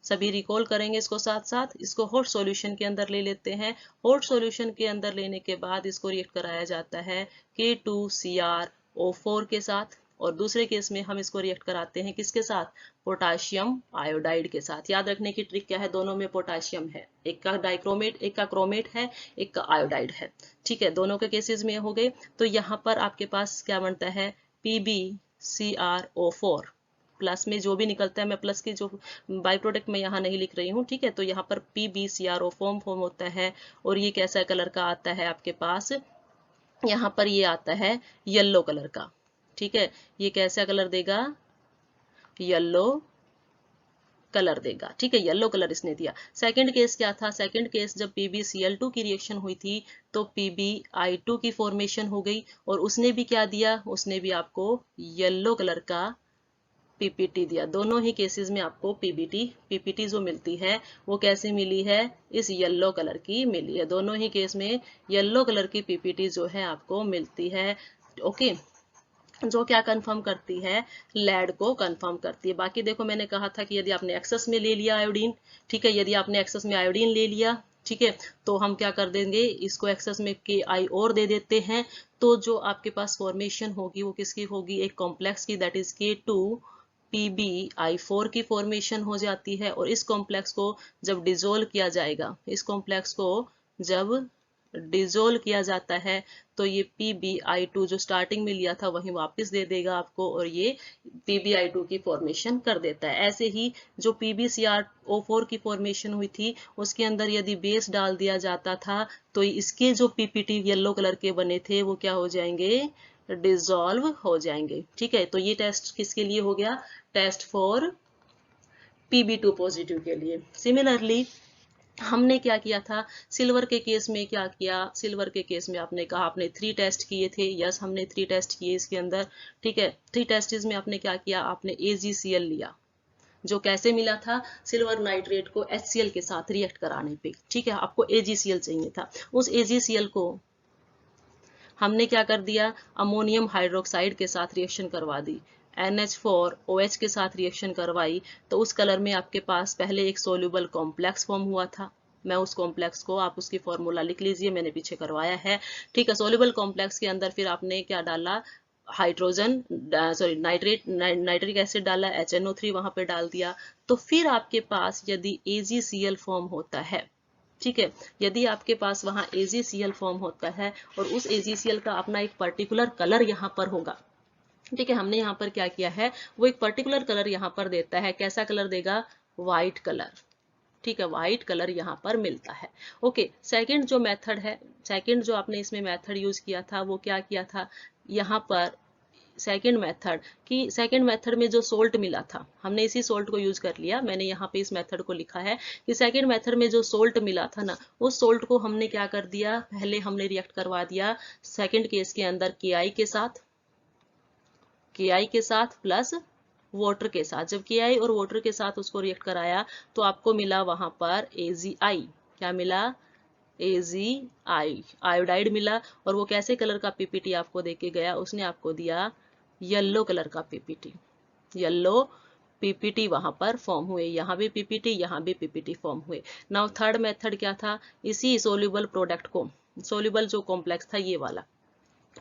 सभी रिकॉल करेंगे इसको साथ साथ, इसको हॉट सॉल्यूशन के अंदर ले लेते हैं। हॉट सॉल्यूशन के अंदर लेने के बाद इसको रिएक्ट कराया जाता है K2CrO4 के साथ, और दूसरे केस में हम इसको रिएक्ट कराते हैं किसके साथ, पोटाशियम आयोडाइड के साथ। याद रखने की ट्रिक क्या है, दोनों में पोटाशियम है, एक का डाइक्रोमेट, एक का क्रोमेट है, एक का आयोडाइड है। ठीक है, दोनों के केसेस में हो गए। तो यहाँ पर आपके पास क्या बनता है, PbCrO4 प्लस में जो भी निकलता है, मैं प्लस की जो बाई प्रोडक्ट में यहाँ नहीं लिख रही हूँ। ठीक है, तो यहाँ पर PbCrO फॉर्म होता है, और ये कैसा कलर का आता है आपके पास, यहाँ पर ये आता है येलो कलर का। ठीक है, ये कैसा कलर देगा, येलो कलर देगा। ठीक है, येलो कलर इसने दिया। सेकंड केस क्या था, सेकंड केस जब PbCl2 की रिएक्शन हुई थी तो PbI2 की फॉर्मेशन हो गई, और उसने भी क्या दिया, उसने भी आपको येलो कलर का पीपीटी दिया। दोनों ही केसेस में आपको पीपीटी जो मिलती है वो कैसे मिली है, इस येलो कलर की मिली है। दोनों ही केस में येलो कलर की पीपीटी जो है आपको मिलती है। ओके, जो क्या कंफर्म करती है, लैड को कंफर्म करती है। बाकी देखो मैंने कहा था कि यदि आपने एक्सेस में ले लिया आयोडीन, ठीक है, यदि आपने एक्सेस में आयोडीन ले लिया, ठीक है, तो हम क्या कर देंगे, इसको एक्सेस में के आई और दे देते हैं। तो जो आपके पास फॉर्मेशन होगी वो किसकी होगी, एक कॉम्प्लेक्स की, दैट इज K2PbI4 की फॉर्मेशन हो जाती है। और इस कॉम्प्लेक्स को जब डिजोल्व किया जाएगा, इस कॉम्प्लेक्स को जब डिजोल्व किया जाता है तो ये PbI2 जो स्टार्टिंग में लिया था वही वापस दे देगा आपको, और ये PbI2 की फॉर्मेशन कर देता है। ऐसे ही जो PbCrO4 की फॉर्मेशन हुई थी उसके अंदर यदि बेस डाल दिया जाता था तो इसके जो पीपीटी येलो कलर के बने थे वो क्या हो जाएंगे, डिजोल्व हो जाएंगे। ठीक है, तो ये टेस्ट किसके लिए हो गया, टेस्ट फॉर Pb2 पॉजिटिव के लिए। सिमिलरली हमने क्या किया था, सिल्वर के केस में क्या किया, सिल्वर के केस में आपने कहा आपने 3 टेस्ट किए थे। यस, हमने 3 टेस्ट किए इसके अंदर। ठीक है, 3 टेस्टिस में आपने क्या किया, आपने AgCl लिया, जो कैसे मिला था, सिल्वर नाइट्रेट को HCl के साथ रिएक्ट कराने पे। ठीक है, आपको AgCl चाहिए था। उस AgCl को हमने क्या कर दिया, अमोनियम हाइड्रोक्साइड के साथ रिएक्शन करवा दी, NH4OH के साथ रिएक्शन करवाई। तो उस कलर में आपके पास पहले एक सोल्यूबल कॉम्प्लेक्स फॉर्म हुआ था। मैं उस कॉम्प्लेक्स को, आप उसकी फॉर्मूला लिख लीजिए, मैंने पीछे करवाया है। ठीक है, सोल्यूबल कॉम्प्लेक्स के अंदर फिर आपने क्या डाला, हाइड्रोजन सॉरी नाइट्रिक एसिड डाला, HNO3 वहां पे डाल दिया। तो फिर आपके पास यदि AgCl फॉर्म होता है, ठीक है, यदि आपके पास वहां AgCl फॉर्म होता है और उस AgCl का अपना एक पर्टिकुलर कलर यहाँ पर होगा। ठीक है, हमने यहाँ पर क्या किया है, वो एक पर्टिकुलर कलर यहाँ पर देता है। कैसा कलर देगा, व्हाइट कलर। ठीक है, व्हाइट कलर यहाँ पर मिलता है। ओके, सेकंड जो मेथड है, सेकंड जो आपने इसमें मेथड यूज किया था वो क्या किया था, यहाँ पर सेकेंड मेथड, कि सेकेंड मेथड में जो सोल्ट मिला था हमने इसी सोल्ट को यूज कर लिया। मैंने यहाँ पे इस मेथड को लिखा है कि सेकेंड मेथड में जो सोल्ट मिला था ना, उस सोल्ट को हमने क्या कर दिया, पहले हमने रिएक्ट करवा दिया सेकेंड केस के अंदर KI के साथ प्लस वाटर के साथ। जब KI और वाटर के साथ उसको रिएक्ट कराया तो आपको मिला वहां पर AgI। क्या मिला, AgI, आयोडाइड मिला। और वो कैसे कलर का पीपीटी आपको देके गया, उसने आपको दिया येलो कलर का पीपीटी। येलो पीपीटी वहां पर फॉर्म हुए, यहाँ भी पीपीटी, यहाँ भी पीपीटी फॉर्म हुए। नाउ थर्ड मेथड क्या था, इसी सोल्यूबल प्रोडक्ट को, सोल्यूबल जो कॉम्प्लेक्स था ये वाला,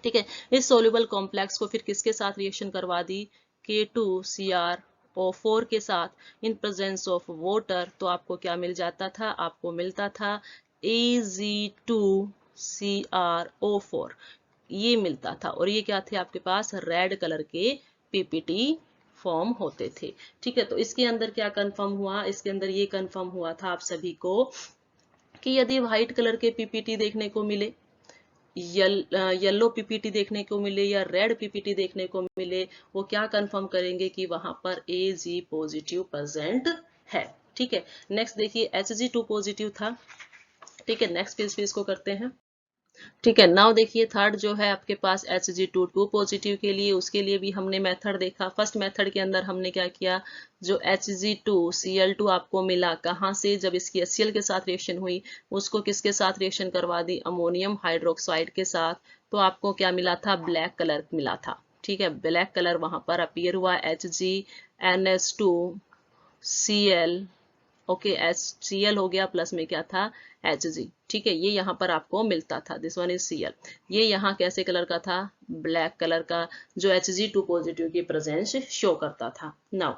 ठीक है, इस सोल्यूबल कॉम्प्लेक्स को फिर किसके साथ रिएक्शन करवा दी, K2CrO4 के साथ इन प्रेजेंस ऑफ वाटर। तो आपको क्या मिल जाता था, आपको मिलता था Ag2CrO4, ये मिलता था। और ये क्या थे आपके पास, रेड कलर के पीपीटी फॉर्म होते थे। ठीक है, तो इसके अंदर क्या कंफर्म हुआ, इसके अंदर ये कंफर्म हुआ था आप सभी को कि यदि व्हाइट कलर के पीपीटी देखने को मिले, येलो पीपीटी देखने को मिले या रेड पीपीटी देखने को मिले, वो क्या कंफर्म करेंगे कि वहां पर Ag पॉजिटिव प्रेजेंट है। ठीक है, नेक्स्ट देखिए Hg2 पॉजिटिव था। ठीक है, नेक्स्ट पेज पे इसको करते हैं। ठीक है, नाउ देखिए थर्ड जो है आपके पास Hg2 पॉजिटिव के लिए, उसके लिए भी हमने मेथड देखा। फर्स्ट मेथड के अंदर हमने क्या किया, जो Hg2Cl2 आपको मिला कहाँ से, जब इसकी HCl के साथ रिएक्शन हुई, उसको किसके साथ रिएक्शन करवा दी, अमोनियम हाइड्रोक्साइड के साथ। तो आपको क्या मिला था, ब्लैक कलर मिला था। ठीक है, ब्लैक कलर वहां पर अपीयर हुआ, HgNH2Cl। ओके, HCl हो गया, प्लस में क्या था, Hg। ठीक है, ये यहाँ पर आपको मिलता था, दिस वन इज Cl। ये यहाँ कैसे कलर का था, ब्लैक कलर का, जो Hg2 पॉजिटिव की प्रेजेंस शो करता था। नाउ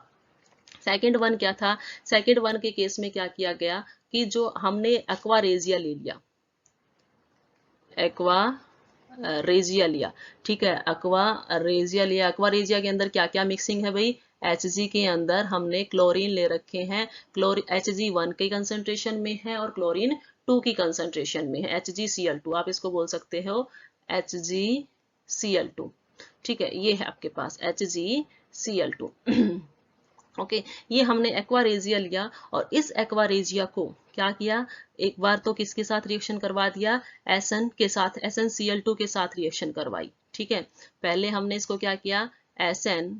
सेकेंड वन क्या था, सेकेंड वन के केस में क्या किया गया कि जो हमने एक्वा रेजिया ले लिया, एक्वा रेजिया लिया। ठीक है, एक्वा रेजिया लिया। एक्वा रेजिया के अंदर क्या क्या मिक्सिंग है भाई, Hg के अंदर हमने क्लोरीन ले रखे हैं, Hg1 के कंसेंट्रेशन में है और क्लोरीन 2 की कंसेंट्रेशन में है, HgCl2 आप इसको बोल सकते हो, HgCl2। ठीक है, ये है आपके पास HgCl2। ओके, ये हमने एक्वारेजिया लिया और इस एक्वारेजिया को क्या किया, एक बार तो किसके साथ रिएक्शन करवा दिया, एसन के साथ, SnCl2 के साथ रिएक्शन करवाई। ठीक है, पहले हमने इसको क्या किया, SnCl2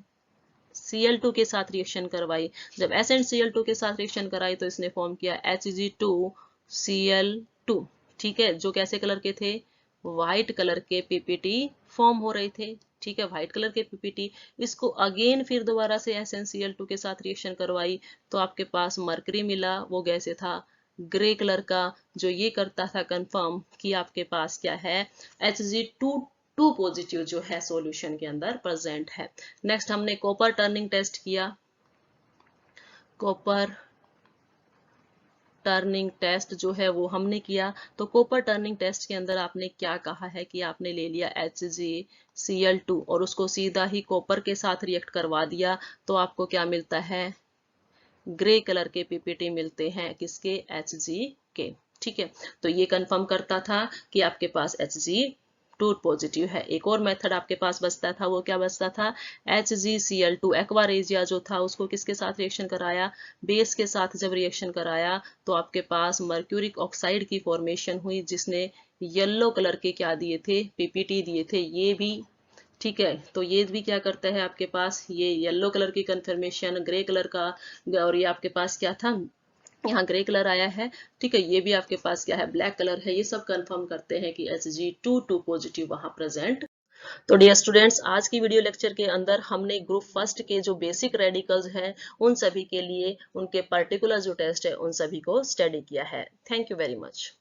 Cl2 के साथ रिएक्शन करवाई। जब S एंड Cl2 के साथ रिएक्शन कराई तो इसने फॉर्म किया Hg2Cl2। ठीक है, जो कैसे कलर के थे, व्हाइट कलर के पीपीटी फॉर्म हो रहे थे। ठीक है, व्हाइट कलर के पीपीटी। इसको अगेन फिर दोबारा से SnCl2 के साथ रिएक्शन करवाई तो आपके पास मरकरी मिला, वो गैसे था ग्रे कलर का, जो ये करता था कंफर्म कि आपके पास क्या है, Hg2 पॉजिटिव जो है सॉल्यूशन के अंदर प्रेजेंट है। नेक्स्ट हमने कॉपर टर्निंग टेस्ट किया। कॉपर टर्निंग टेस्ट जो है वो हमने किया। तो कॉपर टर्निंग टेस्ट के अंदर आपने क्या कहा है कि आपने ले लिया HgCl2 और उसको सीधा ही कॉपर के साथ रिएक्ट करवा दिया तो आपको क्या मिलता है, ग्रे कलर के पीपीटी मिलते हैं, किसके, Hg के। ठीक है, तो ये कंफर्म करता था कि आपके पास Hg2 पॉजिटिव है। एक और मेथड आपके पास बचता था, वो क्या बचता था, HgCl2 एक्वा रेजिया जो था उसको किसके साथ रिएक्शन कराया, बेस के साथ जब रिएक्शन कराया तो आपके पास मर्क्यूरिक ऑक्साइड की फॉर्मेशन हुई जिसने येलो कलर के क्या दिए थे, पीपीटी दिए थे। ये भी ठीक है, तो ये भी क्या करता है आपके पास, ये येलो कलर की कंफर्मेशन, ग्रे कलर का, और ये आपके पास क्या था, यहाँ ग्रे कलर आया है। ठीक है, ये भी आपके पास क्या है, ब्लैक कलर है। ये सब कंफर्म करते हैं कि Hg2 पॉजिटिव वहां प्रेजेंट। तो डियर स्टूडेंट्स, आज की वीडियो लेक्चर के अंदर हमने ग्रुप फर्स्ट के जो बेसिक रेडिकल्स हैं उन सभी के लिए उनके पर्टिकुलर जो टेस्ट है उन सभी को स्टडी किया है। Thank you very much.